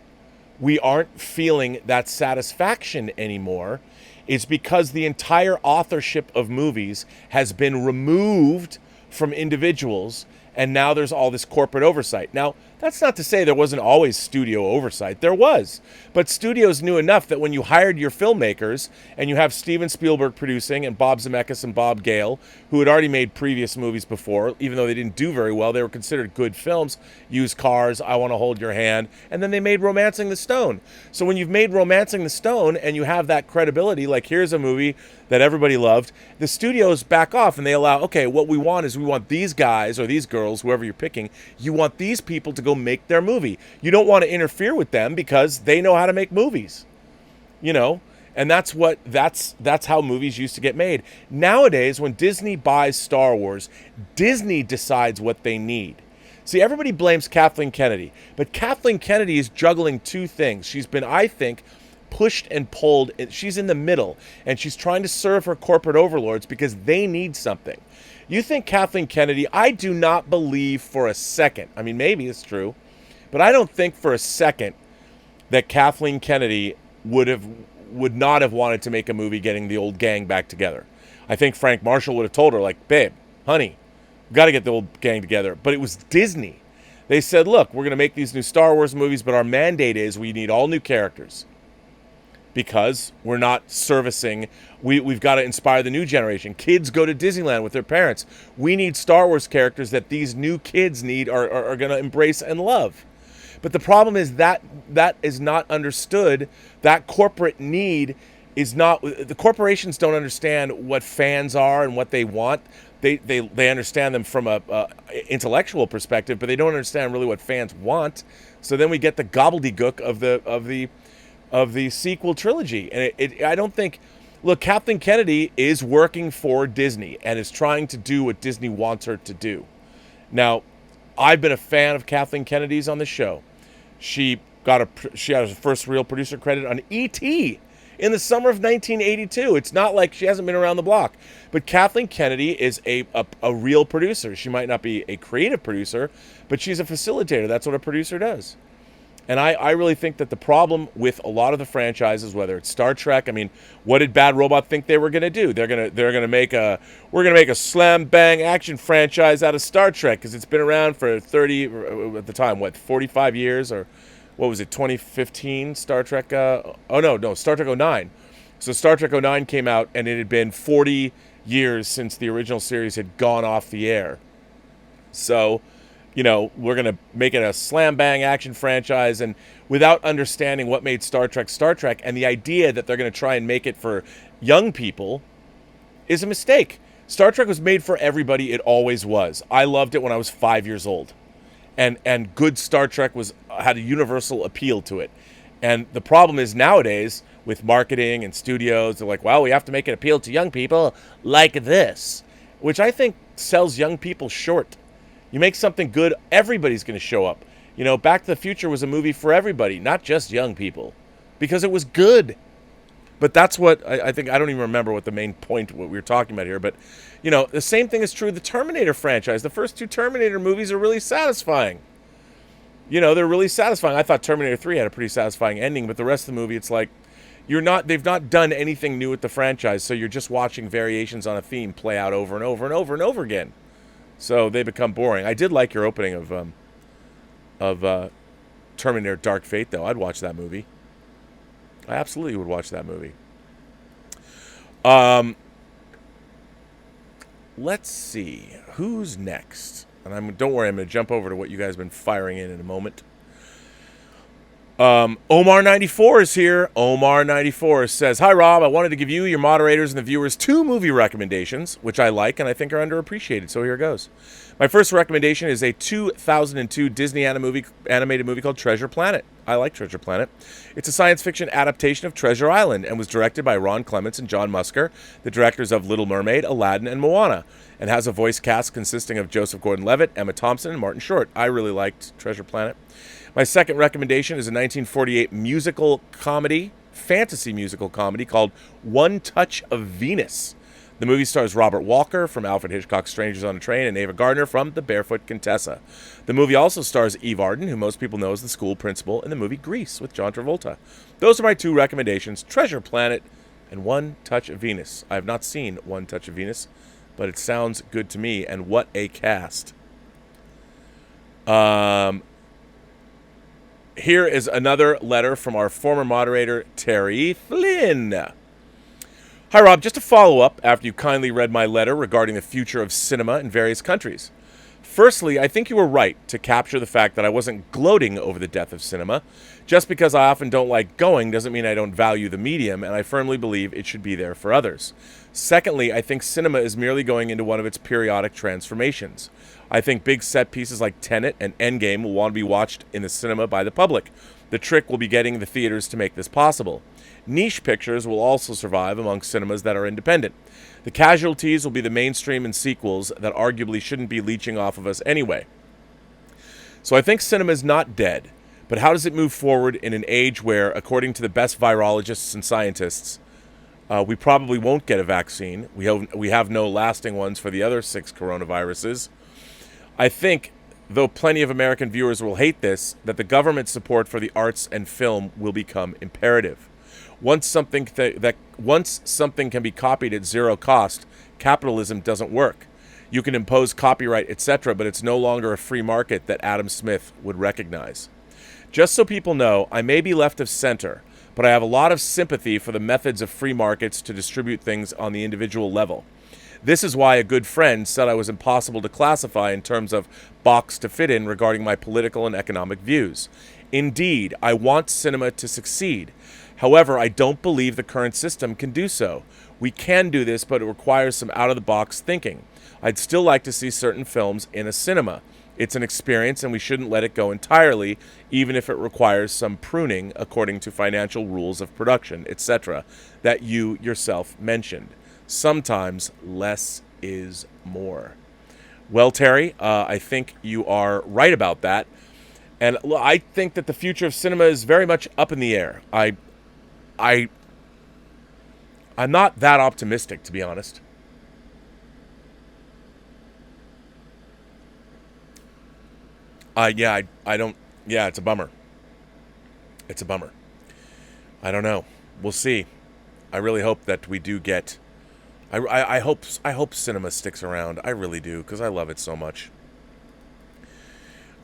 we aren't feeling that satisfaction anymore is because the entire authorship of movies has been removed from individuals, and now there's all this corporate oversight. Now, that's not to say there wasn't always studio oversight. There was. But studios knew enough that when you hired your filmmakers, and you have Steven Spielberg producing, and Bob Zemeckis and Bob Gale, who had already made previous movies before, even though they didn't do very well, they were considered good films. Used Cars, I Want to Hold Your Hand, and then they made Romancing the Stone. So when you've made Romancing the Stone, and you have that credibility, like here's a movie that everybody loved, the studios back off and they allow, okay, what we want these guys or these girls, whoever you're picking, you want these people to go make their movie. You don't want to interfere with them because they know how to make movies, and that's how movies used to get made. Nowadays, when Disney buys Star Wars, Disney decides what they need. See, everybody blames Kathleen Kennedy, but Kathleen Kennedy is juggling two things. She's been, I think, pushed and pulled. She's in the middle, and she's trying to serve her corporate overlords because they need something. You think Kathleen Kennedy, I do not believe for a second, maybe it's true, but I don't think for a second that Kathleen Kennedy would not have wanted to make a movie getting the old gang back together. I think Frank Marshall would have told her, like, babe, honey, we've got to get the old gang together. But it was Disney. They said, look, we're going to make these new Star Wars movies, but our mandate is we need all new characters. Because we're not servicing, we've got to inspire the new generation. Kids go to Disneyland with their parents. We need Star Wars characters that these new kids are going to embrace and love. But the problem is that is not understood. That corporate need is not, the corporations don't understand what fans are and what they want. They understand them from a intellectual perspective, but they don't understand really what fans want. So then we get the gobbledygook of the sequel trilogy. And I don't think, look, Kathleen Kennedy is working for Disney and is trying to do what Disney wants her to do. Now, I've been a fan of Kathleen Kennedy's on the show. She had her first real producer credit on E.T. in the summer of 1982. It's not like she hasn't been around the block. But Kathleen Kennedy is a real producer. She might not be a creative producer, but she's a facilitator. That's what a producer does. And I really think that the problem with a lot of the franchises, whether it's Star Trek, what did Bad Robot think they were going to do? We're going to make a slam bang action franchise out of Star Trek because it's been around for 30 at the time, 45 years, or what was it, 2015 Star Trek? Star Trek 09. So Star Trek 09 came out and it had been 40 years since the original series had gone off the air. So we're going to make it a slam bang action franchise, and without understanding what made Star Trek, and the idea that they're going to try and make it for young people is a mistake. Star Trek was made for everybody. It always was. I loved it when I was 5 years old. And good Star Trek had a universal appeal to it. And the problem is nowadays with marketing and studios, they're like, well, we have to make it appeal to young people like this, which I think sells young people short. You make something good, everybody's going to show up. Back to the Future was a movie for everybody, not just young people, because it was good. But that's what I think. I don't even remember what the main point, what we were talking about here. But, the same thing is true of the Terminator franchise. The first two Terminator movies are really satisfying. They're really satisfying. I thought Terminator 3 had a pretty satisfying ending, but the rest of the movie, it's like, they've not done anything new with the franchise, so you're just watching variations on a theme play out over and over and over and over again. So they become boring. I did like your opening of Terminator Dark Fate, though. I'd watch that movie. I absolutely would watch that movie. Let's see. Who's next? And don't worry, I'm going to jump over to what you guys have been firing in a moment. Omar94 is here. Omar94 says, "Hi, Rob. I wanted to give you, your moderators, and the viewers 2 movie recommendations, which I like and I think are underappreciated. So here goes. My first recommendation is a 2002 Disney animated movie called Treasure Planet. I like Treasure Planet. It's a science fiction adaptation of Treasure Island and was directed by Ron Clements and John Musker, the directors of Little Mermaid, Aladdin, and Moana, and has a voice cast consisting of Joseph Gordon-Levitt, Emma Thompson, and Martin Short. I really liked Treasure Planet. My second recommendation is a 1948 fantasy musical comedy called One Touch of Venus. The movie stars Robert Walker from Alfred Hitchcock's Strangers on a Train and Ava Gardner from The Barefoot Contessa. The movie also stars Eve Arden, who most people know as the school principal in the movie Grease with John Travolta. Those are my 2 recommendations, Treasure Planet and One Touch of Venus. I have not seen One Touch of Venus, but it sounds good to me, and what a cast. Here is another letter from our former moderator, Terry Flynn. Hi, Rob. Just a follow-up after you kindly read my letter regarding the future of cinema in various countries. Firstly, I think you were right to capture the fact that I wasn't gloating over the death of cinema. Just because I often don't like going doesn't mean I don't value the medium, and I firmly believe it should be there for others. Secondly, I think cinema is merely going into one of its periodic transformations. I think big set pieces like Tenet and Endgame will want to be watched in the cinema by the public. The trick will be getting the theaters to make this possible. Niche pictures will also survive among cinemas that are independent. The casualties will be the mainstream and sequels that arguably shouldn't be leeching off of us anyway. So I think cinema is not dead, but how does it move forward in an age where, according to the best virologists and scientists, we probably won't get a vaccine. We have no lasting ones for the other 6 coronaviruses. I think, though plenty of American viewers will hate this, that the government support for the arts and film will become imperative. Once something can be copied at zero cost, capitalism doesn't work. You can impose copyright, etc., but it's no longer a free market that Adam Smith would recognize. Just so people know, I may be left of center, but I have a lot of sympathy for the methods of free markets to distribute things on the individual level. This is why a good friend said I was impossible to classify in terms of box to fit in regarding my political and economic views. Indeed, I want cinema to succeed. However, I don't believe the current system can do so. We can do this, but it requires some out-of-the-box thinking. I'd still like to see certain films in a cinema. It's an experience, and we shouldn't let it go entirely, even if it requires some pruning according to financial rules of production, etc., that you yourself mentioned. Sometimes less is more. Well, Terry, I think you are right about that. And I think that the future of cinema is very much up in the air. I'm not that optimistic, to be honest. I don't. Yeah, it's a bummer. It's a bummer. I don't know. We'll see. I really hope that we do get. I hope cinema sticks around. I really do, because I love it so much.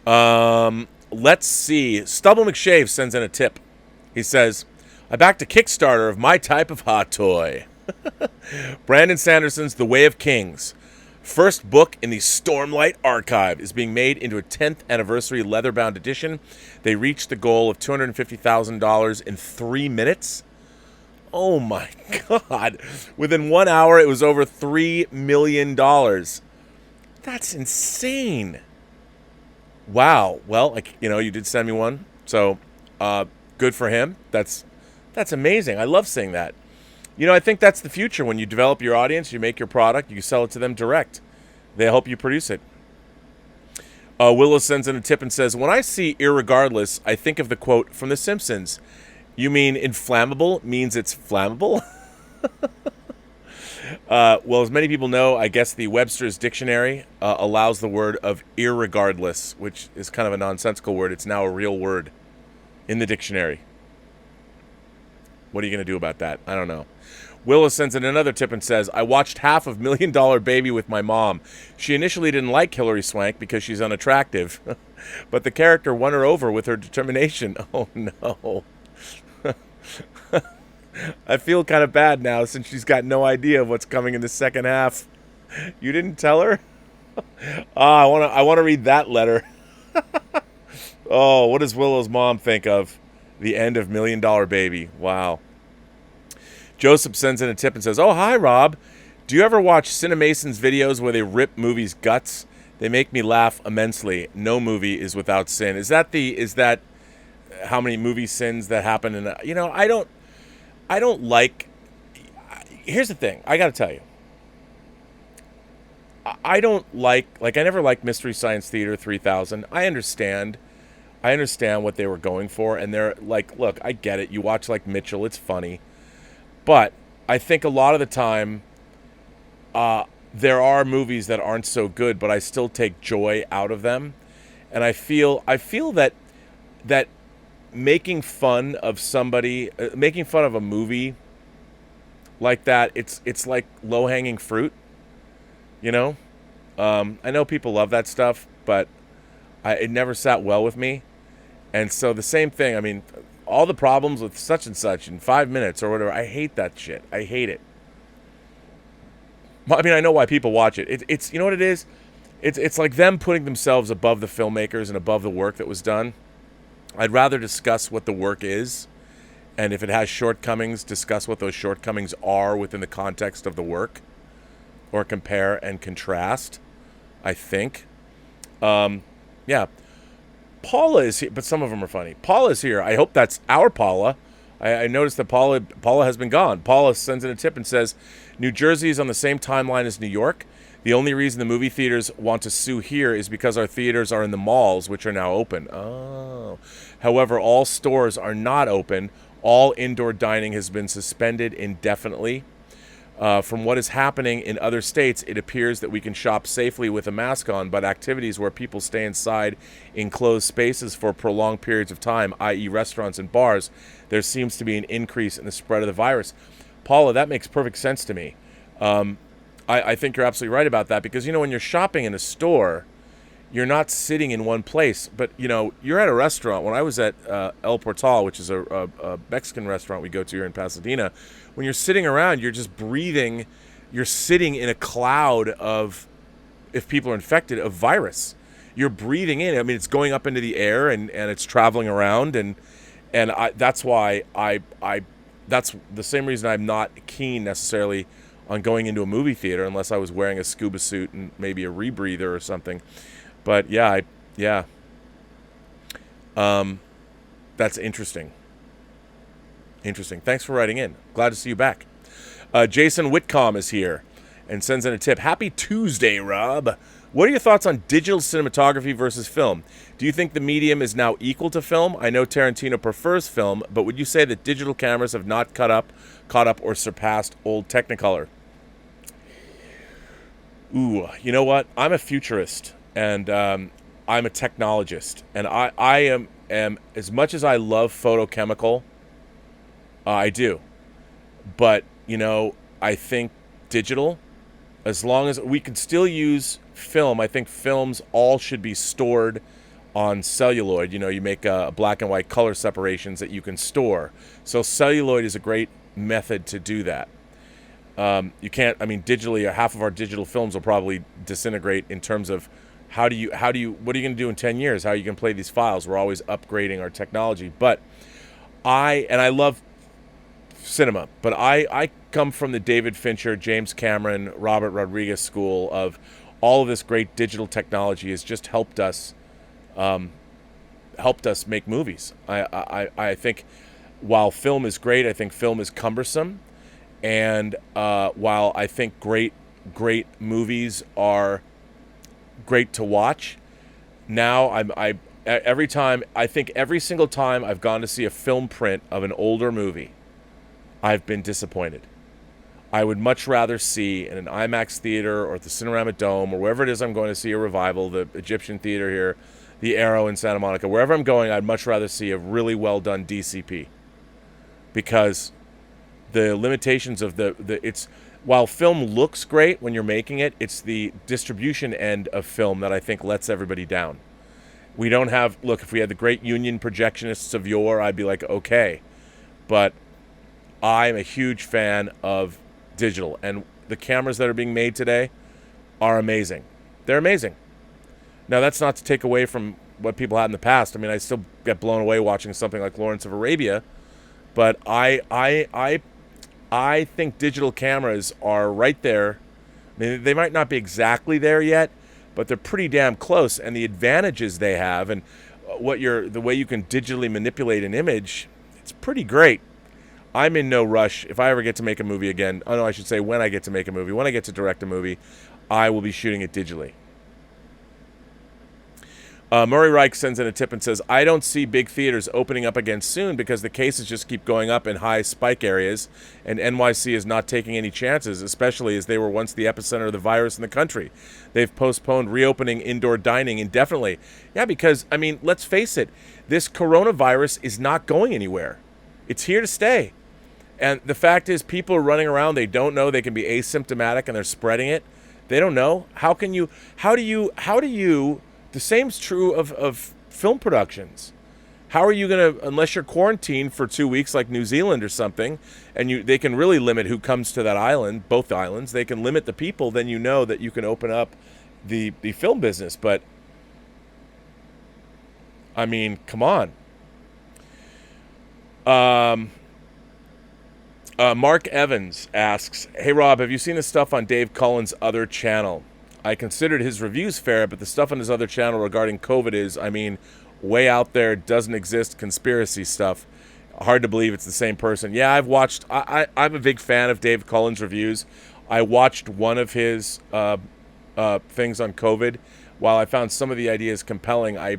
Let's see. Stubble McShave sends in a tip. He says, I backed a Kickstarter of my type of hot toy. Brandon Sanderson's The Way of Kings. First book in the Stormlight Archive is being made into a 10th anniversary leather-bound edition. They reached the goal of $250,000 in 3 minutes. Oh my God. Within 1 hour, it was over $3 million. That's insane. Wow. Well, you did send me one. So, good for him. That's amazing. I love seeing that. I think that's the future. When you develop your audience, you make your product, you sell it to them direct. They help you produce it. Willow sends in a tip and says, when I see irregardless, I think of the quote from The Simpsons. You mean inflammable means it's flammable? Well, as many people know, I guess the Webster's Dictionary allows the word of irregardless, which is kind of a nonsensical word. It's now a real word in the dictionary. What are you going to do about that? I don't know. Willa sends in another tip and says, I watched half of $1 Million Baby with my mom. She initially didn't like Hilary Swank because she's unattractive, but the character won her over with her determination. Oh, no. I feel kind of bad now since she's got no idea of what's coming in the second half. You didn't tell her? I want to read that letter. Oh, what does Willow's mom think of? The end of $1 Million Baby. Wow. Joseph sends in a tip and says, "Oh, hi, Rob. Do you ever watch Cinemason's videos where they rip movies' guts? They make me laugh immensely. No movie is without sin." Is that how many movie sins that happen? And I don't like. Here's the thing. I got to tell you. I don't like I never liked Mystery Science Theater 3000. I understand what they were going for, and they're like, look, I get it. You watch like Mitchell, it's funny. But I think a lot of the time, there are movies that aren't so good, but I still take joy out of them. And I feel that making fun of somebody, making fun of a movie like that, it's like low-hanging fruit, you know? I know people love that stuff, but it never sat well with me. And so the same thing, I mean, all the problems with such and such in 5 minutes or whatever, I hate that shit. I hate it. I mean, I know why people watch it. It's you know what it is? It's like them putting themselves above the filmmakers and above the work that was done. I'd rather discuss what the work is, and if it has shortcomings, discuss what those shortcomings are within the context of the work, or compare and contrast, I think. Yeah. Paula is here, but some of them are funny. Paula is here. I hope that's our Paula. I noticed that Paula has been gone. Paula sends in a tip and says, New Jersey is on the same timeline as New York. The only reason the movie theaters want to sue here is because our theaters are in the malls, which are now open. Oh. However, all stores are not open. All indoor dining has been suspended indefinitely. From what is happening in other states, it appears that we can shop safely with a mask on, but activities where people stay inside in closed spaces for prolonged periods of time, i.e. restaurants and bars, there seems to be an increase in the spread of the virus. Paula, that makes perfect sense to me. I think you're absolutely right about that, because, when you're shopping in a store, you're not sitting in one place, but, you're at a restaurant. When I was at El Portal, which is a Mexican restaurant we go to here in Pasadena, when you're sitting around, you're just breathing, you're sitting in a cloud of, if people are infected, of virus. You're breathing in. I mean, it's going up into the air and it's traveling around, and that's why that's the same reason I'm not keen necessarily on going into a movie theater unless I was wearing a scuba suit and maybe a rebreather or something. But yeah, that's interesting. Interesting. Thanks for writing in. Glad to see you back. Jason Whitcomb is here and sends in a tip. Happy Tuesday, Rob. What are your thoughts on digital cinematography versus film? Do you think the medium is now equal to film? I know Tarantino prefers film, but would you say that digital cameras have not caught up or surpassed old Technicolor? Ooh, you know what? I'm a futurist, and I'm a technologist, and I am as much as I love photochemical, I do. But, I think digital, as long as we can still use film, I think films all should be stored on celluloid. You make black and white color separations that you can store. So celluloid is a great method to do that. You can't, digitally, half of our digital films will probably disintegrate in terms of what are you going to do in 10 years? How are you going to play these files? We're always upgrading our technology. But I love cinema, but I come from the David Fincher, James Cameron, Robert Rodriguez school of all of this great digital technology has just helped us make movies. I think while film is great, I think film is cumbersome, and while I think great movies are great to watch, now every single time I've gone to see a film print of an older movie, I've been disappointed. I would much rather see in an IMAX theater or at the Cinerama Dome or wherever it is I'm going to see a revival, the Egyptian Theater here, the Arrow in Santa Monica, wherever I'm going, I'd much rather see a really well done DCP, because the limitations of while film looks great when you're making it, it's the distribution end of film that I think lets everybody down. We don't have, if we had the great union projectionists of yore, I'd be like, okay, but I'm a huge fan of digital, and the cameras that are being made today are amazing. They're amazing. Now, that's not to take away from what people had in the past. I mean, I still get blown away watching something like Lawrence of Arabia, but I think digital cameras are right there. I mean, they might not be exactly there yet, but they're pretty damn close. And the advantages they have, and the way you can digitally manipulate an image, it's pretty great. I'm in no rush. If I ever get to make a movie again, oh no, I should say when I get to make a movie, when I get to direct a movie, I will be shooting it digitally. Murray Reich sends in a tip and says, I don't see big theaters opening up again soon because the cases just keep going up in high spike areas, and NYC is not taking any chances, especially as they were once the epicenter of the virus in the country. They've postponed reopening indoor dining indefinitely. Yeah, because, I mean, let's face it, this coronavirus is not going anywhere. It's here to stay. And the fact is, people are running around, they don't know, they can be asymptomatic and they're spreading it. They don't know. How do you, the same's true of film productions. How are you going to, unless you're quarantined for 2 weeks like New Zealand or something, and they can really limit who comes to that island, both islands, they can limit the people, then you know that you can open up the film business. But, I mean, come on. Mark Evans asks, hey Rob, have you seen the stuff on Dave Cullen's other channel? I considered his reviews fair, but the stuff on his other channel regarding COVID is, I mean, way out there, doesn't exist, conspiracy stuff. Hard to believe it's the same person. Yeah, I've watched, I'm a big fan of Dave Cullen's reviews. I watched one of his things on COVID. While I found some of the ideas compelling, I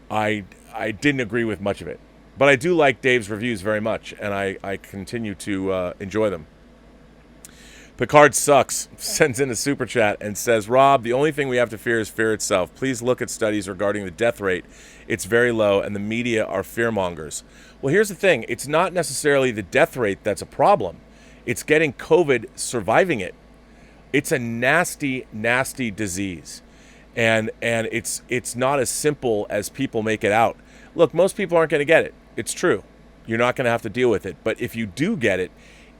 didn't agree with much of it. But I do like Dave's reviews very much, and I continue to enjoy them. Picard Sucks sends in a super chat and says, Rob, the only thing we have to fear is fear itself. Please look at studies regarding the death rate. It's very low, and the media are fearmongers. Well, here's the thing. It's not necessarily the death rate that's a problem. It's getting COVID, surviving it. It's a nasty, nasty disease. And it's not as simple as people make it out. Look, most people aren't going to get it. It's true. You're not going to have to deal with it. But if you do get it,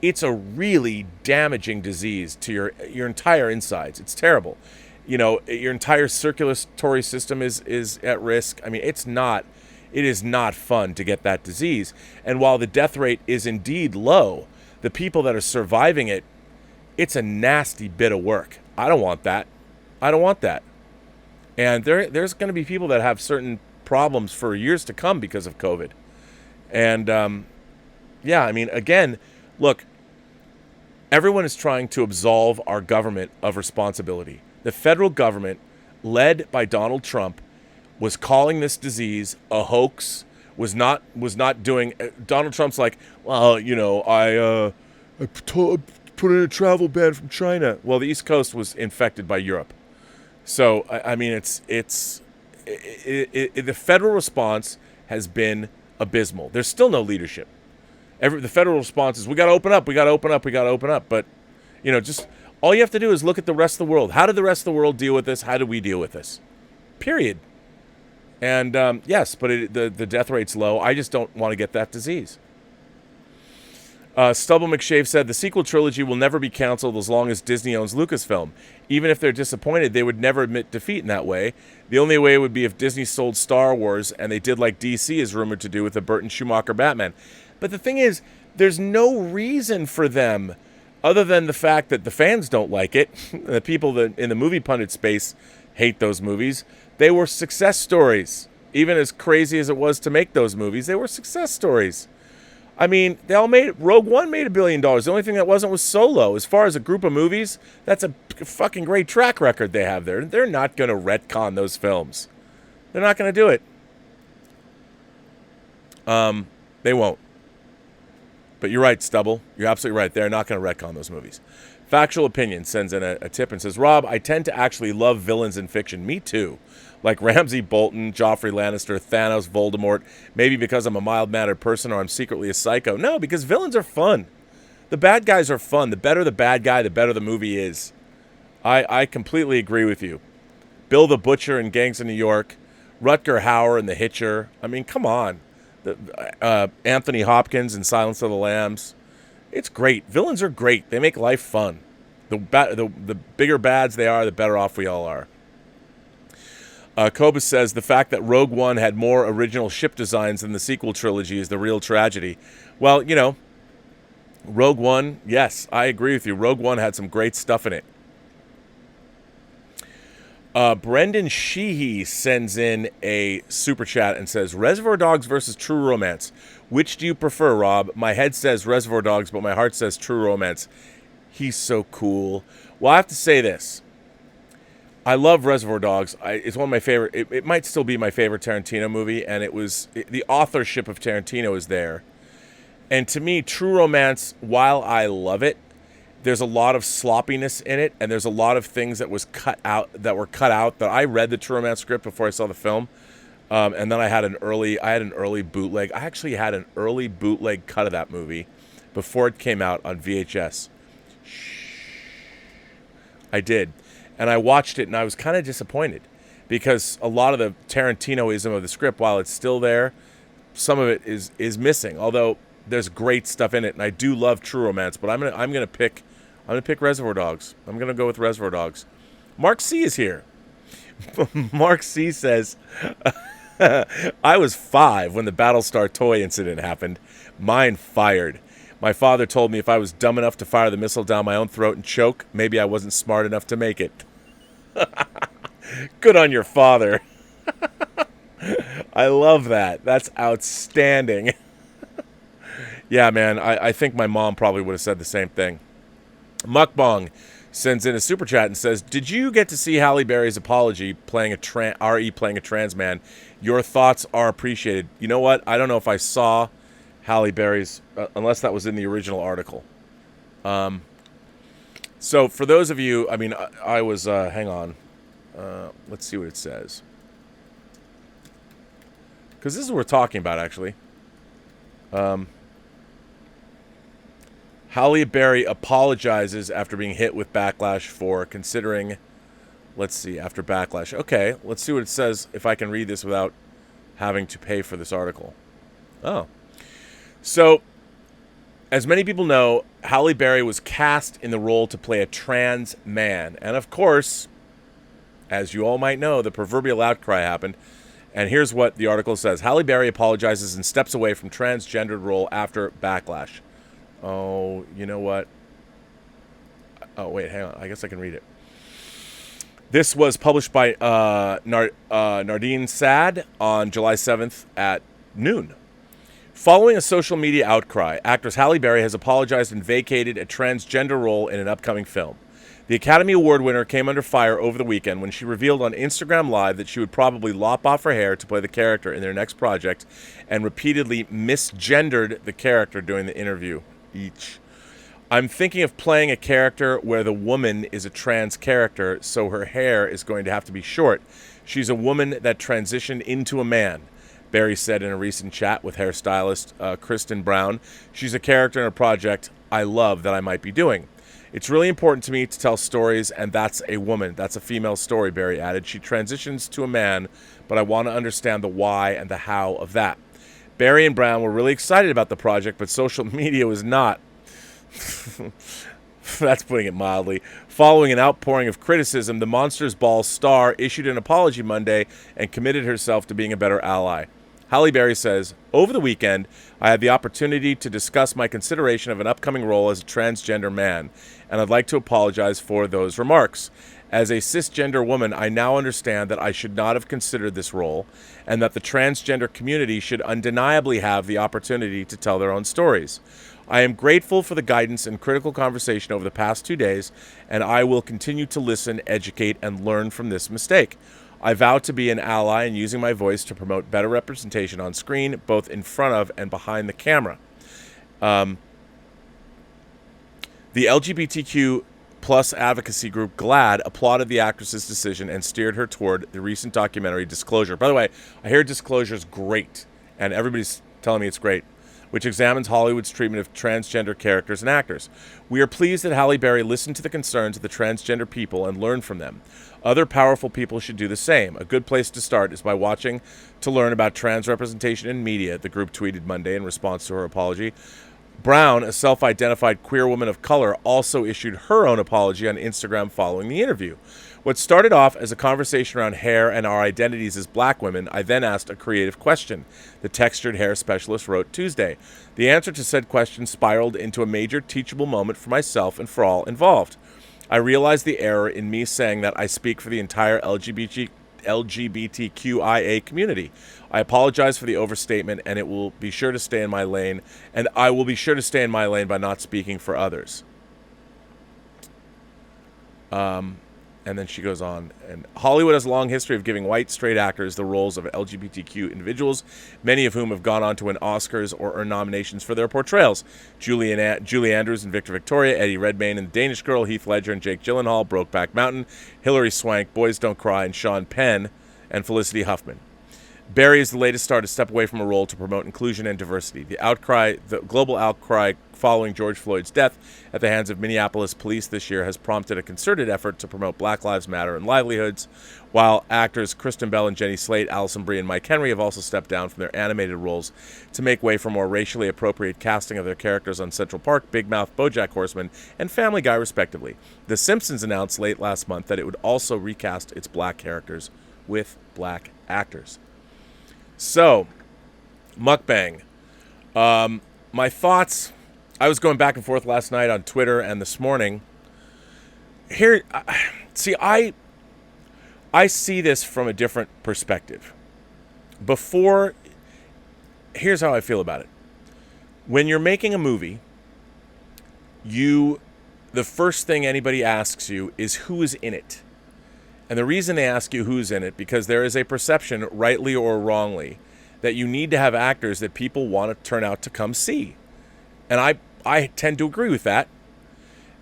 it's a really damaging disease to your entire insides. It's terrible. You know, your entire circulatory system is at risk. I mean, it is not fun to get that disease. And while the death rate is indeed low, the people that are surviving it, it's a nasty bit of work. I don't want that. And there's going to be people that have certain problems for years to come because of COVID. And, yeah, I mean, again, look, everyone is trying to absolve our government of responsibility. The federal government, led by Donald Trump, was calling this disease a hoax, was not doing. Donald Trump's like, well, you know, I put in a travel ban from China. Well, the East Coast was infected by Europe. So, I mean, the federal response has been abysmal. There's still no leadership. The federal response is, we got to open up. But, you know, just all you have to do is look at the rest of the world. How did the rest of the world deal with this? How do we deal with this? Period. And, yes, but the death rate's low. I just don't want to get that disease. Stubble McShave said, the sequel trilogy will never be canceled as long as Disney owns Lucasfilm. Even if they're disappointed, they would never admit defeat in that way. The only way would be if Disney sold Star Wars, and they did like DC is rumored to do with the Burton Schumacher Batman. But the thing is, there's no reason for them, other than the fact that the fans don't like it. The people that in the movie pundit space hate those movies. They were success stories. Even as crazy as it was to make those movies, they were success stories. I mean, Rogue One made $1 billion. The only thing that wasn't was Solo. As far as a group of movies, that's a fucking great track record they have there. They're not going to retcon those films. They're not going to do it. They won't. But you're right, Stubble. You're absolutely right. They're not going to retcon those movies. Factual Opinion sends in a tip and says, Rob, I tend to actually love villains in fiction. Me too. Like Ramsay Bolton, Joffrey Lannister, Thanos, Voldemort. Maybe because I'm a mild-mannered person or I'm secretly a psycho. No, because villains are fun. The bad guys are fun. The better the bad guy, the better the movie is. I completely agree with you. Bill the Butcher in Gangs of New York. Rutger Hauer in The Hitcher. I mean, come on. Anthony Hopkins in Silence of the Lambs. It's great. Villains are great. They make life fun. The bigger bads they are, the better off we all are. Kobus says the fact that Rogue One had more original ship designs than the sequel trilogy is the real tragedy. Well, Rogue One, yes, I agree with you. Rogue One had some great stuff in it. Brendan Sheehy sends in a super chat and says, Reservoir Dogs versus True Romance. Which do you prefer, Rob? My head says Reservoir Dogs, but my heart says True Romance. He's so cool. Well, I have to say this. I love Reservoir Dogs. It's one of my favorite. It might still be my favorite Tarantino movie, and the authorship of Tarantino is there. And to me, True Romance, while I love it, there's a lot of sloppiness in it, and there's a lot of things that were cut out. That I read the True Romance script before I saw the film, and then I had an early bootleg. I actually had an early bootleg cut of that movie before it came out on VHS. I did, and I watched it, and I was kind of disappointed because a lot of the Tarantinoism of the script, while it's still there, some of it is missing. Although there's great stuff in it, and I do love True Romance, but I'm gonna pick Reservoir Dogs. I'm gonna go with Reservoir Dogs. Mark C is here. Mark C says, I was 5 when the Battlestar toy incident happened. Mine fired. My father told me if I was dumb enough to fire the missile down my own throat and choke, maybe I wasn't smart enough to make it. Good on your father. I love that. That's outstanding. Yeah, man, I think my mom probably would have said the same thing. Mukbong sends in a super chat and says, did you get to see Halle Berry's apology playing a trans man? Your thoughts are appreciated. You know what? I don't know if I saw Halle Berry's, unless that was in the original article. So for those of you, I mean, I was, hang on. Let's see what it says. Because this is what we're talking about, actually. Halle Berry apologizes after being hit with backlash for considering, let's see, after backlash. Okay, let's see what it says if I can read this without having to pay for this article. Oh. So, as many people know, Halle Berry was cast in the role to play a trans man. And of course, as you all might know, the proverbial outcry happened. And here's what the article says. Halle Berry apologizes and steps away from transgendered role after backlash. Oh, you know what? Oh, wait, hang on. I guess I can read it. This was published by Nardine Sad on July 7th at noon. Following a social media outcry, actress Halle Berry has apologized and vacated a transgender role in an upcoming film. The Academy Award winner came under fire over the weekend when she revealed on Instagram Live that she would probably lop off her hair to play the character in their next project and repeatedly misgendered the character during the interview. I'm thinking of playing a character where the woman is a trans character, so her hair is going to have to be short. She's a woman that transitioned into a man, Berry said in a recent chat with hairstylist Kristen Brown. She's a character in a project I love that I might be doing. It's really important to me to tell stories, and that's a woman. That's a female story, Berry added. She transitions to a man, but I want to understand the why and the how of that. Berry and Brown were really excited about the project, but social media was not. That's putting it mildly. Following an outpouring of criticism, the Monsters Ball star issued an apology Monday and committed herself to being a better ally. Halle Berry says, over the weekend, I had the opportunity to discuss my consideration of an upcoming role as a transgender man, and I'd like to apologize for those remarks. As a cisgender woman, I now understand that I should not have considered this role, and that the transgender community should undeniably have the opportunity to tell their own stories. I am grateful for the guidance and critical conversation over the past 2 days, and I will continue to listen, educate, and learn from this mistake. I vow to be an ally in using my voice to promote better representation on screen, both in front of and behind the camera. The LGBTQ plus advocacy group GLAAD applauded the actress's decision and steered her toward the recent documentary Disclosure. By the way, I hear Disclosure is great, and everybody's telling me it's great, which examines Hollywood's treatment of transgender characters and actors. We are pleased that Halle Berry listened to the concerns of the transgender people and learned from them. Other powerful people should do the same. A good place to start is by watching to learn about trans representation in media, the group tweeted Monday in response to her apology. Brown, a self-identified queer woman of color, also issued her own apology on Instagram following the interview. What started off as a conversation around hair and our identities as black women, I then asked a creative question, the textured hair specialist wrote Tuesday. The answer to said question spiraled into a major teachable moment for myself and for all involved. I realized the error in me saying that I speak for the entire LGBTQIA community. I apologize for the overstatement, and it will be sure to stay in my lane, and I will be sure to stay in my lane by not speaking for others. And then she goes on, and Hollywood has a long history of giving white straight actors the roles of LGBTQ individuals, many of whom have gone on to win Oscars or earn nominations for their portrayals. Julie Andrews and Victor Victoria, Eddie Redmayne and The Danish Girl, Heath Ledger and Jake Gyllenhaal, Brokeback Mountain, Hilary Swank, Boys Don't Cry, and Sean Penn, and Felicity Huffman. Barry is the latest star to step away from a role to promote inclusion and diversity. The global outcry following George Floyd's death at the hands of Minneapolis police this year has prompted a concerted effort to promote Black Lives Matter and livelihoods, while actors Kristen Bell and Jenny Slate, Alison Brie, and Mike Henry have also stepped down from their animated roles to make way for more racially appropriate casting of their characters on Central Park, Big Mouth, BoJack Horseman, and Family Guy, respectively. The Simpsons announced late last month that it would also recast its black characters with black actors. So, mukbang. My thoughts, I was going back and forth last night on Twitter and this morning. Here, see, I see this from a different perspective. Here's how I feel about it. When you're making a movie, the first thing anybody asks you is who is in it. And the reason they ask you who's in it, because there is a perception, rightly or wrongly, that you need to have actors that people want to turn out to come see. And I tend to agree with that.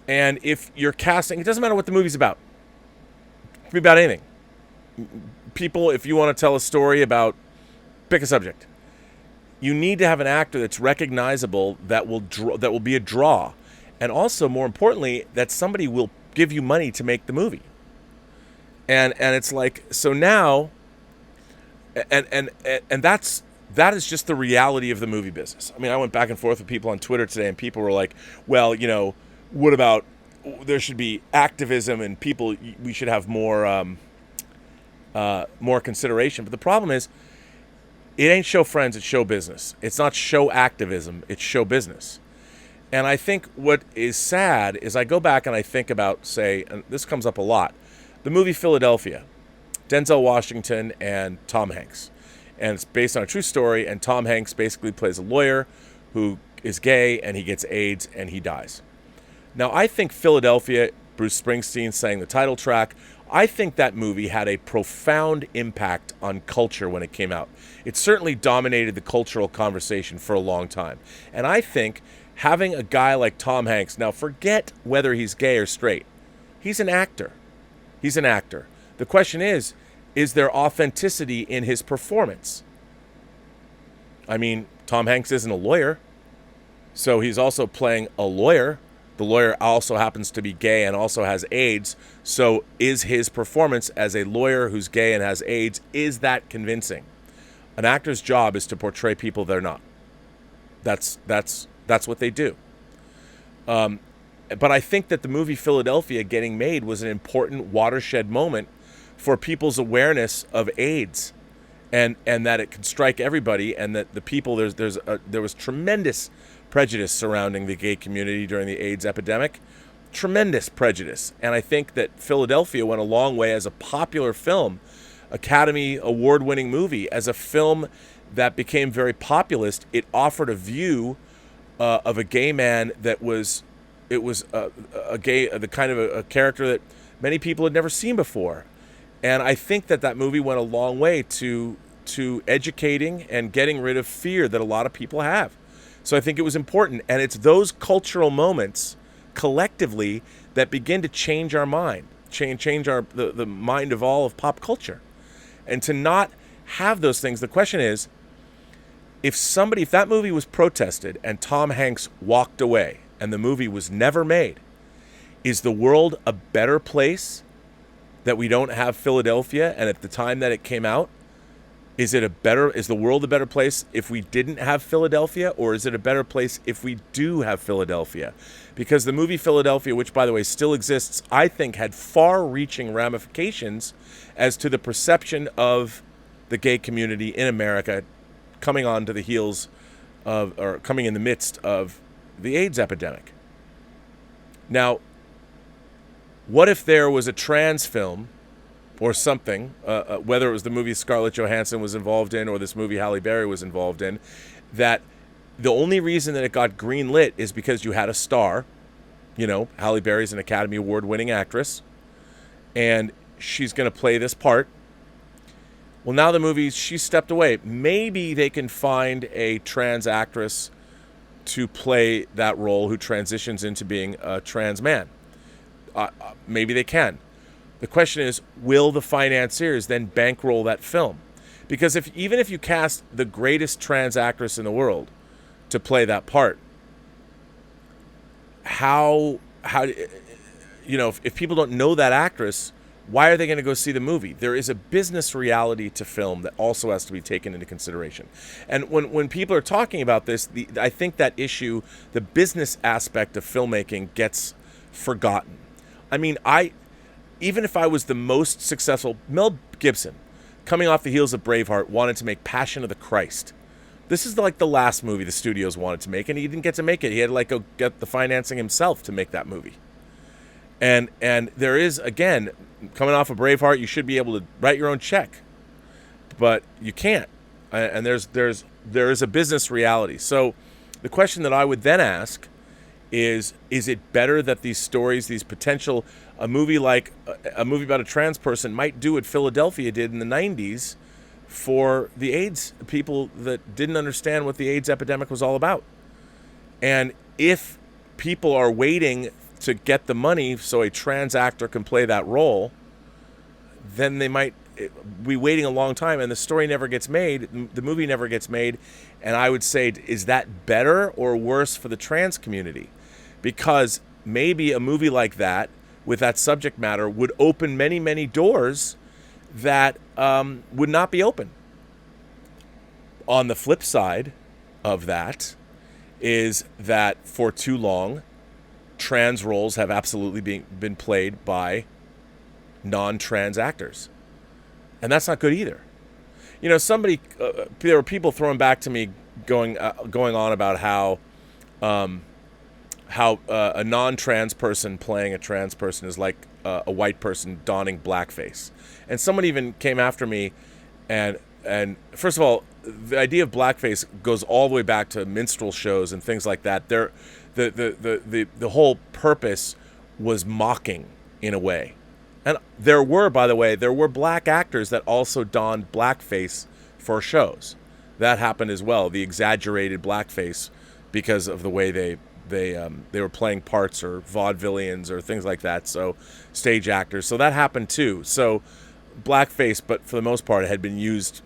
And if you're casting, it doesn't matter what the movie's about. It could be about anything. People, if you want to tell a story about, pick a subject, you need to have an actor that's recognizable, that will be a draw. And also, more importantly, that somebody will give you money to make the movie. And it's like, so now, and that is just the reality of the movie business. I mean, I went back and forth with people on Twitter today, and people were like, well, what about, there should be activism and we should have more consideration. But the problem is, it ain't show friends, it's show business. It's not show activism, it's show business. And I think what is sad is I go back and I think about, say, and this comes up a lot, the movie Philadelphia, Denzel Washington and Tom Hanks. And it's based on a true story, and Tom Hanks basically plays a lawyer who is gay, and he gets AIDS, and he dies. Now, I think Philadelphia, Bruce Springsteen sang the title track, I think that movie had a profound impact on culture when it came out. It certainly dominated the cultural conversation for a long time. And I think having a guy like Tom Hanks, now forget whether he's gay or straight, he's an actor. He's an actor. The question is there authenticity in his performance? I mean, Tom Hanks isn't a lawyer, so he's also playing a lawyer. The lawyer also happens to be gay and also has AIDS, so is his performance as a lawyer who's gay and has AIDS, is that convincing? An actor's job is to portray people they're not. That's what they do. But I think that the movie Philadelphia getting made was an important watershed moment for people's awareness of AIDS, and that it could strike everybody, and that the people there was tremendous prejudice surrounding the gay community during the AIDS epidemic, tremendous prejudice. And I think that Philadelphia went a long way as a popular film, Academy Award-winning movie, as a film that became very populist. It offered a view of a gay man that was. It was the kind of a character that many people had never seen before. And I think that movie went a long way to educating and getting rid of fear that a lot of people have. So I think it was important. And it's those cultural moments collectively that begin to change our mind, change the mind of all of pop culture. And to not have those things, the question is, if that movie was protested and Tom Hanks walked away, and the movie was never made, is the world a better place that we don't have Philadelphia? And at the time that it came out, Is the world a better place if we didn't have Philadelphia, or is it a better place if we do have Philadelphia? Because the movie Philadelphia, which by the way still exists, I think had far-reaching ramifications as to the perception of the gay community in America coming on to the heels of, or coming in the midst of, the AIDS epidemic. Now, what if there was a trans film or something, whether it was the movie Scarlett Johansson was involved in or this movie Halle Berry was involved in, that the only reason that it got greenlit is because you had a star. You know, Halle Berry's an Academy Award-winning actress, and she's going to play this part. Well, now the movie, she stepped away. Maybe they can find a trans actress to play that role who transitions into being a trans man. Maybe they can. The question is, will the financiers then bankroll that film? Because even if you cast the greatest trans actress in the world to play that part, how you know, if people don't know that actress, why are they going to go see the movie? There is a business reality to film that also has to be taken into consideration. And when people are talking about this, I think that issue, the business aspect of filmmaking, gets forgotten. I mean, even if I was the most successful, Mel Gibson, coming off the heels of Braveheart, wanted to make Passion of the Christ. This is like the last movie the studios wanted to make, and he didn't get to make it. He had to go get the financing himself to make that movie. And there is, again, coming off of Braveheart, you should be able to write your own check, but you can't. And there is a business reality. So the question that I would then ask is it better that these stories, these potential, a movie about a trans person might do what Philadelphia did in the 90s for the AIDS people that didn't understand what the AIDS epidemic was all about? And if people are waiting to get the money so a trans actor can play that role, then they might be waiting a long time, and the story never gets made, the movie never gets made. And I would say, is that better or worse for the trans community? Because maybe a movie like that, with that subject matter, would open many, many doors that would not be open. On the flip side of that is that for too long, trans roles have absolutely been played by non-trans actors. And that's not good either. You know, there were people throwing back to me going on about how a non-trans person playing a trans person is like a white person donning blackface. And someone even came after me, and first of all, the idea of blackface goes all the way back to minstrel shows and things like that. The whole purpose was mocking in a way. And by the way, there were black actors that also donned blackface for shows. That happened as well, the exaggerated blackface, because of the way they were playing parts, or vaudevillians or things like that, so stage actors. So that happened too. So blackface, but for the most part, it had been used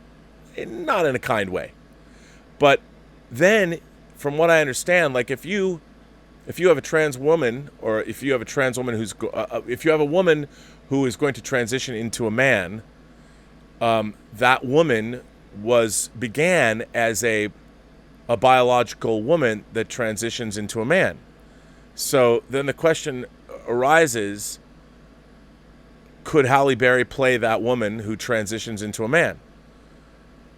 not in a kind way. But then, from what I understand, like if you have a trans woman, or if you have a trans woman if you have a woman who is going to transition into a man, that woman began as a biological woman that transitions into a man. So then the question arises, could Halle Berry play that woman who transitions into a man?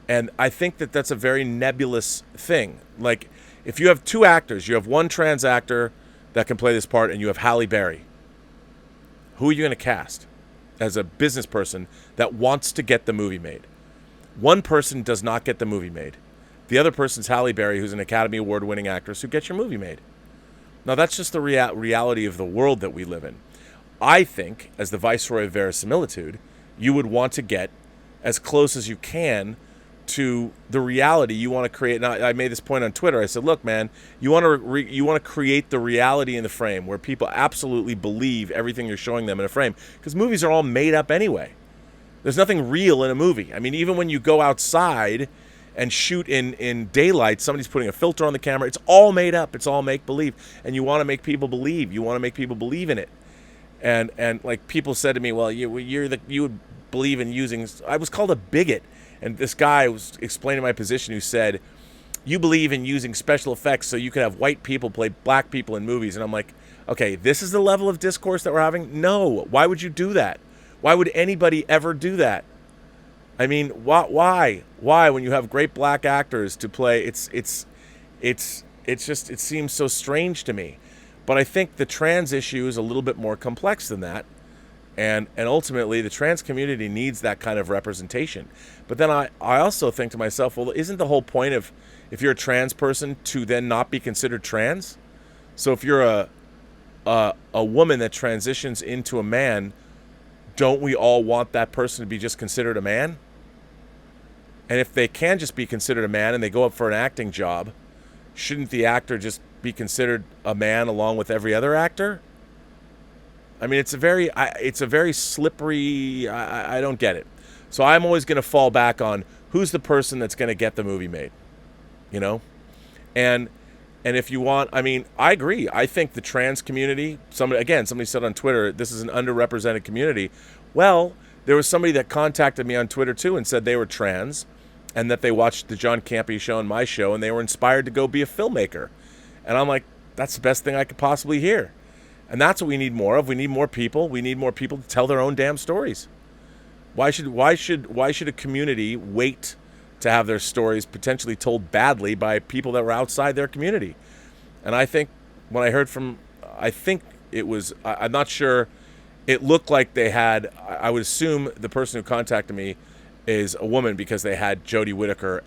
And I think that that's a very nebulous thing. Like, if you have two actors, you have one trans actor that can play this part, and you have Halle Berry, who are you going to cast as a business person that wants to get the movie made? One person does not get the movie made. The other person's Halle Berry, who's an Academy Award-winning actress, who gets your movie made. Now, that's just the reality of the world that we live in. I think, as the viceroy of verisimilitude, you would want to get as close as you can to the reality you want to create. Now, I made this point on Twitter. I said, look, man, you want to create the reality in the frame where people absolutely believe everything you're showing them in a frame, because movies are all made up anyway. There's nothing real in a movie. I mean, even when you go outside and shoot in daylight, somebody's putting a filter on the camera. It's all made up. It's all make-believe. And you want to make people believe. You want to make people believe in it. And like people said to me, well, you would believe in using... I was called a bigot. And this guy was explaining my position who said, you believe in using special effects so you can have white people play black people in movies. And I'm like, okay, this is the level of discourse that we're having? No. Why would you do that? Why would anybody ever do that? I mean, why? Why, when you have great black actors to play, it's just, it seems so strange to me. But I think the trans issue is a little bit more complex than that. And ultimately, the trans community needs that kind of representation. But then I also think to myself, well, isn't the whole point of, if you're a trans person, to then not be considered trans? So if you're a woman that transitions into a man, don't we all want that person to be just considered a man? And if they can just be considered a man and they go up for an acting job, shouldn't the actor just be considered a man along with every other actor? I mean, it's a very slippery. I don't get it. So I'm always going to fall back on who's the person that's going to get the movie made, you know? And if you want, I mean, I agree. I think the trans community, somebody said on Twitter, this is an underrepresented community. Well, there was somebody that contacted me on Twitter too and said they were trans and that they watched the John Campea show and my show and they were inspired to go be a filmmaker. And I'm like, that's the best thing I could possibly hear. And that's what we need more of. We need more people. We need more people to tell their own damn stories. Why should a community wait to have their stories potentially told badly by people that were outside their community? And I think when I heard from, I'm not sure, it looked like they had, I would assume the person who contacted me is a woman because they had Jodie Whittaker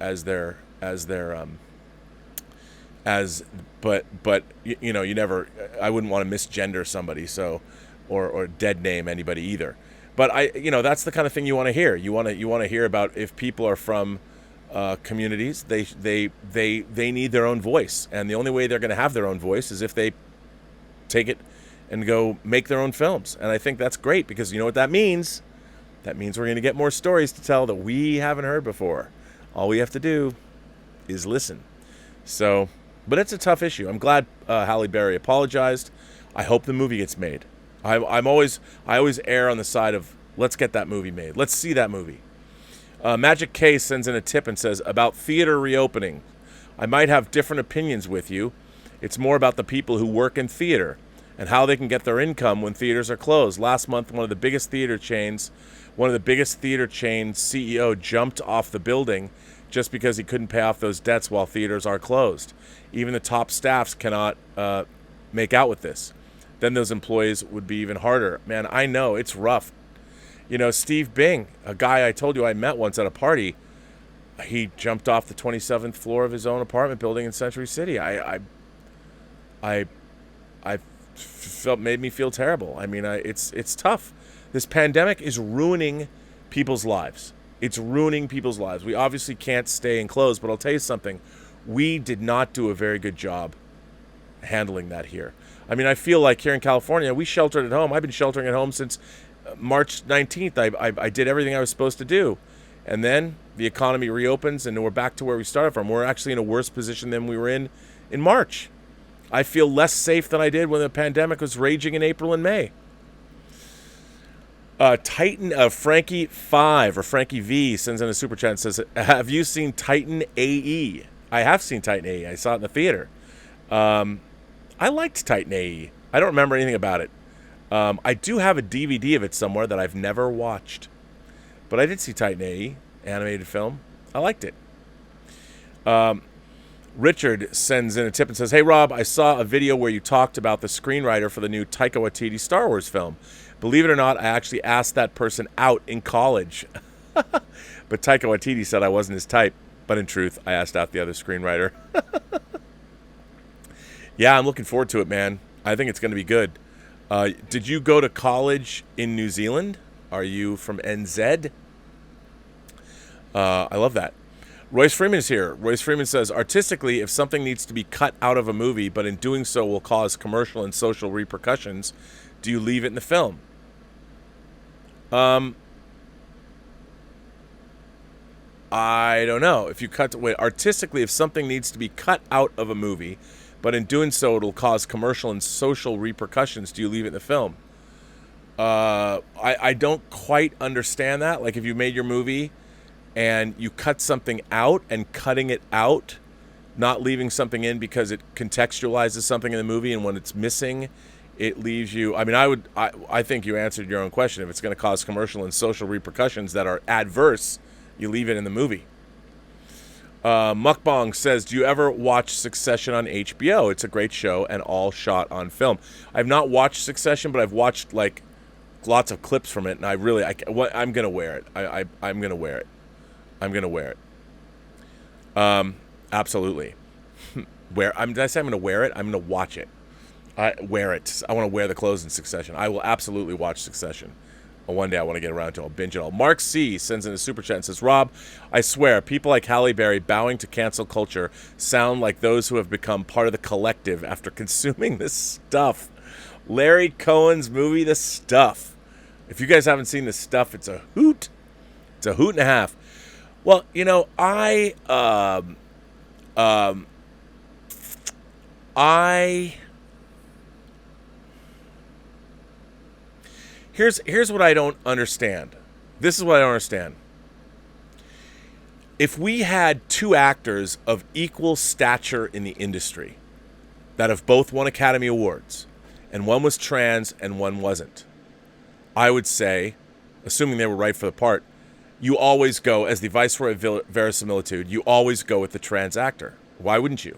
but you know, you never, I wouldn't want to misgender somebody, so, or dead name anybody either. But that's the kind of thing you want to hear. You want to hear about if people are from communities, they need their own voice, and the only way they're going to have their own voice is if they take it and go make their own films. And I think that's great, because you know what that means? That means we're going to get more stories to tell that we haven't heard before. All we have to do is listen. So, but it's a tough issue. I'm glad Halle Berry apologized. I hope the movie gets made. I always err on the side of, let's get that movie made. Let's see that movie. Magic K sends in a tip and says, about theater reopening, I might have different opinions with you. It's more about the people who work in theater and how they can get their income when theaters are closed. Last month, one of the biggest theater chains CEO jumped off the building just because he couldn't pay off those debts while theaters are closed. Even the top staffs cannot make out with this. Then those employees would be even harder. Man, I know, it's rough. You know, Steve Bing, a guy I told you I met once at a party, he jumped off the 27th floor of his own apartment building in Century City. Made me feel terrible. I mean, it's tough. This pandemic is ruining people's lives. It's ruining people's lives. We obviously can't stay enclosed, but I'll tell you something. We did not do a very good job handling that here. I mean, I feel like here in California, we sheltered at home. I've been sheltering at home since March 19th. I did everything I was supposed to do. And then the economy reopens and we're back to where we started from. We're actually in a worse position than we were in March. I feel less safe than I did when the pandemic was raging in April and May. Frankie 5 or Frankie V sends in a super chat and says, have you seen Titan AE? I have seen Titan AE. I saw it in the theater. I liked Titan AE. I don't remember anything about it. I do have a DVD of it somewhere that I've never watched. But I did see Titan AE, animated film. I liked it. Richard sends in a tip and says, hey, Rob, I saw a video where you talked about the screenwriter for the new Taika Waititi Star Wars film. Believe it or not, I actually asked that person out in college. But Taika Waititi said I wasn't his type. But in truth, I asked out the other screenwriter. Yeah, I'm looking forward to it, man. I think it's going to be good. Did you go to college in New Zealand? Are you from NZ? I love that. Royce Freeman is here. Royce Freeman says, artistically, if something needs to be cut out of a movie, but in doing so will cause commercial and social repercussions, do you leave it in the film? I don't know. Artistically, if something needs to be cut out of a movie, but in doing so it'll cause commercial and social repercussions, do you leave it in the film? I don't quite understand that. Like, if you made your movie and you cut something out, and cutting it out, not leaving something in because it contextualizes something in the movie, and when it's missing, it leaves you. I mean, I think you answered your own question. If it's going to cause commercial and social repercussions that are adverse, you leave it in the movie. Mukbang says, do you ever watch Succession on HBO? It's a great show and all shot on film. I've not watched Succession, but I've watched like lots of clips from it, and I'm gonna wear it. I'm gonna wear it. I'm gonna wear it. Absolutely. Did I say I'm gonna wear it? I'm gonna watch it. I wear it. I want to wear the clothes in Succession. I will absolutely watch Succession. One day I want to get around to it. I'll binge it all. Mark C. sends in a super chat and says, Rob, I swear, people like Halle Berry bowing to cancel culture sound like those who have become part of the collective after consuming this stuff. Larry Cohen's movie, The Stuff. If you guys haven't seen The Stuff, it's a hoot. It's a hoot and a half. Well, you know, Here's what I don't understand. This is what I don't understand. If we had two actors of equal stature in the industry that have both won Academy Awards, and one was trans and one wasn't, I would say, assuming they were right for the part, you always go, as the viceroy of verisimilitude, you always go with the trans actor. Why wouldn't you?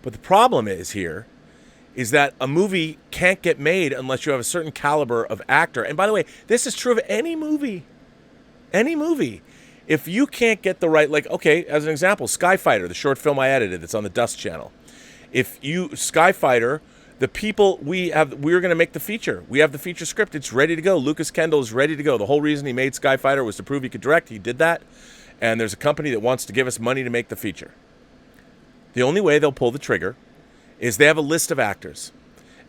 But the problem is that a movie can't get made unless you have a certain caliber of actor. And by the way, this is true of any movie. Any movie. If you can't get the right, like, okay, as an example, Skyfighter, the short film I edited that's on the Dust Channel. Skyfighter, the people we're going to make the feature. We have the feature script. It's ready to go. Lucas Kendall is ready to go. The whole reason he made Skyfighter was to prove he could direct. He did that. And there's a company that wants to give us money to make the feature. The only way they'll pull the trigger is they have a list of actors.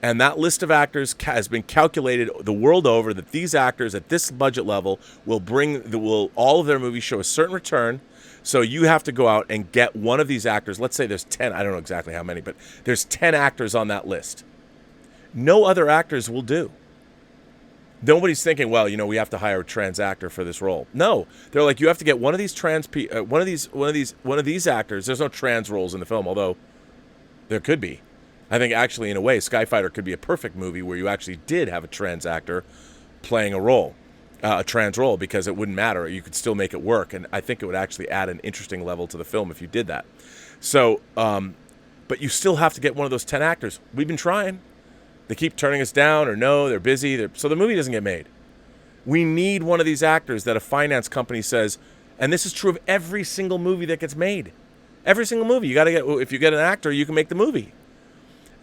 And that list of actors has been calculated the world over that these actors at this budget level will all of their movies show a certain return. So you have to go out and get one of these actors. Let's say there's 10. I don't know exactly how many, but there's 10 actors on that list. No other actors will do. Nobody's thinking, well, you know, we have to hire a trans actor for this role. No, they're like, you have to get one of these one of these actors. There's no trans roles in the film, although there could be. I think actually, in a way, Skyfighter could be a perfect movie where you actually did have a trans actor playing a trans role, because it wouldn't matter. You could still make it work, and I think it would actually add an interesting level to the film if you did that. So, but you still have to get one of those 10 actors. We've been trying. They keep turning us down, or no, they're busy. So the movie doesn't get made. We need one of these actors that a finance company says, and this is true of every single movie that gets made. Every single movie, you got to get. If you get an actor, you can make the movie.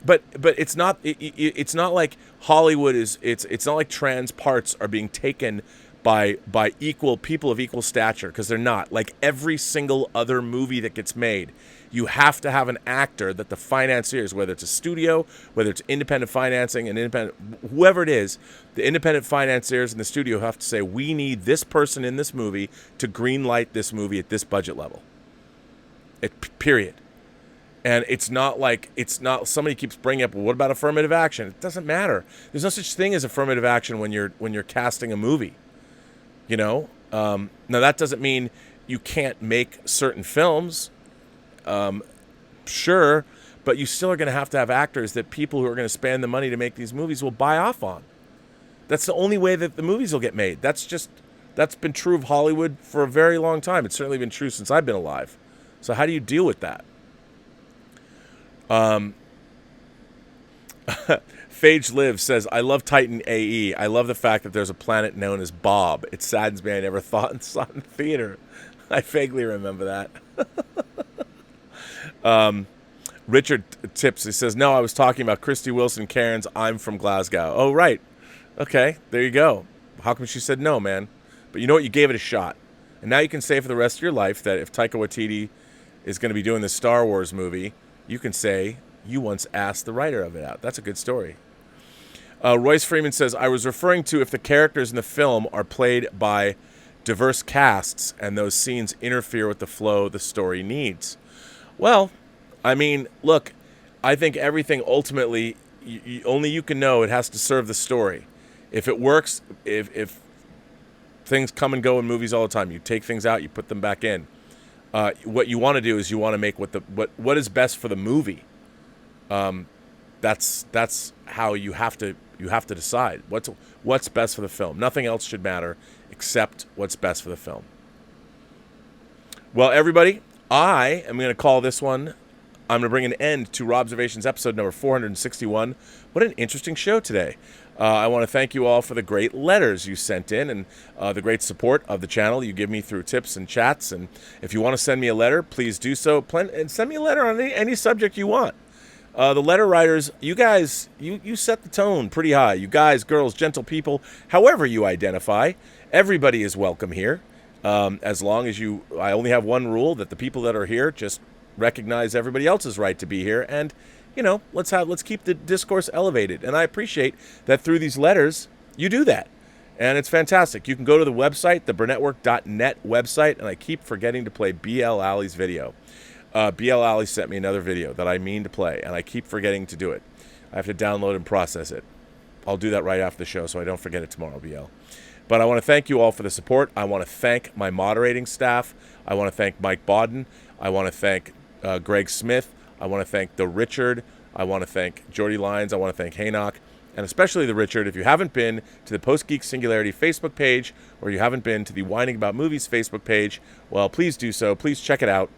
But it's not. It's not like Hollywood is. It's not like trans parts are being taken by equal people of equal stature, because they're not. Like every single other movie that gets made, you have to have an actor that the financiers, whether it's a studio, whether it's independent financing, and independent, whoever it is, the independent financiers in the studio have to say, we need this person in this movie to greenlight this movie at this budget level. Period. And it's not somebody keeps bringing up, well, what about affirmative action? It doesn't matter. There's no such thing as affirmative action when you're casting a movie. You know? Now that doesn't mean you can't make certain films. Sure, but you still are going to have actors that people who are going to spend the money to make these movies will buy off on. That's the only way that the movies will get made. That's been true of Hollywood for a very long time. It's certainly been true since I've been alive. So how do you deal with that? Phage Live says, I love Titan AE. I love the fact that there's a planet known as Bob. It saddens me I never saw it in theater. I vaguely remember that. Richard Tips, he says, no, I was talking about Christy Wilson Cairns. I'm from Glasgow. Oh, right. Okay, there you go. How come she said no, man? But you know what? You gave it a shot. And now you can say for the rest of your life that if Taika Waititi is going to be doing the Star Wars movie, you can say you once asked the writer of it out. That's a good story. Royce Freeman says, I was referring to if the characters in the film are played by diverse casts and those scenes interfere with the flow the story needs. Well, I mean, look, I think everything ultimately, only you can know. It has to serve the story. If it works, if Things come and go in movies all the time. You take things out, you put them back in. What you want to do is you want to make what is best for the movie. That's how you have to decide what's best for the film. Nothing else should matter except what's best for the film. Well, everybody, I am going to call this one. I'm going to bring an end to Robservations episode number 461. What an interesting show today. I want to thank you all for the great letters you sent in and the great support of the channel you give me through tips and chats. And if you want to send me a letter, please do so. And send me a letter on any subject you want. The letter writers, you guys, you set the tone pretty high. You guys, girls, gentle people, however you identify, everybody is welcome here. As long as I only have one rule, that the people that are here just recognize everybody else's right to be here, and let's keep the discourse elevated. And I appreciate that through these letters you do that, and it's fantastic. You can go to the website, the Burnettwork.net website, and I keep forgetting to play BL Alley's video. BL Alley sent me another video that I mean to play, and I keep forgetting to do it. I have to download and process it. I'll do that right after the show so I don't forget it tomorrow, BL. But I want to thank you all for the support. I want to thank my moderating staff. I want to thank Mike Bodden. I want to thank Greg Smith. I want to thank the Richard. I want to thank Jordy Lyons. I want to thank Haynock. And especially the Richard. If you haven't been to the Post-Geek Singularity Facebook page, or you haven't been to the Whining About Movies Facebook page, well, please do so. Please check it out.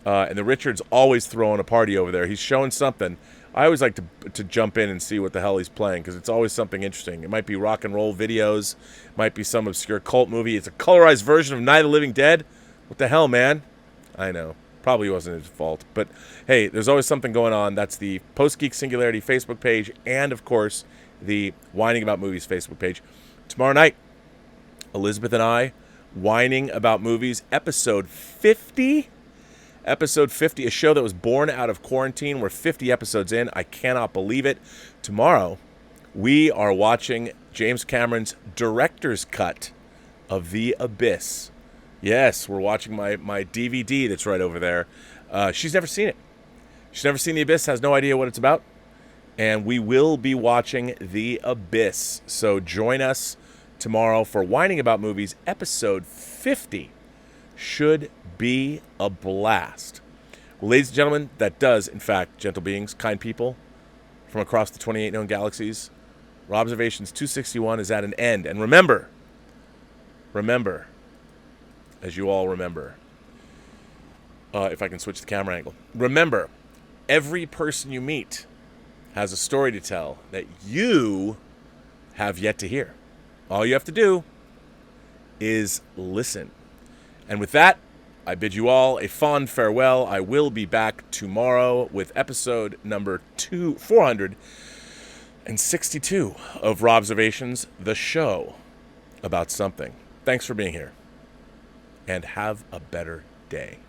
And the Richard's always throwing a party over there. He's showing something. I always like to jump in and see what the hell he's playing, because it's always something interesting. It might be rock and roll videos. It might be some obscure cult movie. It's a colorized version of Night of the Living Dead. What the hell, man? I know. Probably wasn't his fault. But, hey, there's always something going on. That's the Post-Geek Singularity Facebook page and, of course, the Whining About Movies Facebook page. Tomorrow night, Elizabeth and I, Whining About Movies, episode 50. Episode 50, a show that was born out of quarantine. We're 50 episodes in. I cannot believe it. Tomorrow, we are watching James Cameron's director's cut of The Abyss. Yes, we're watching my DVD that's right over there. She's never seen it. She's never seen The Abyss, has no idea what it's about. And we will be watching The Abyss. So join us tomorrow for Whining About Movies, episode 50. Should be a blast. Well, ladies and gentlemen, that does, in fact, gentle beings, kind people from across the 28 known galaxies, Robservations 261 is at an end. And remember, as you all remember, if I can switch the camera angle, remember, every person you meet has a story to tell that you have yet to hear. All you have to do is listen. And with that, I bid you all a fond farewell. I will be back tomorrow with episode number 462 of Robservations, the show about something. Thanks for being here, and have a better day.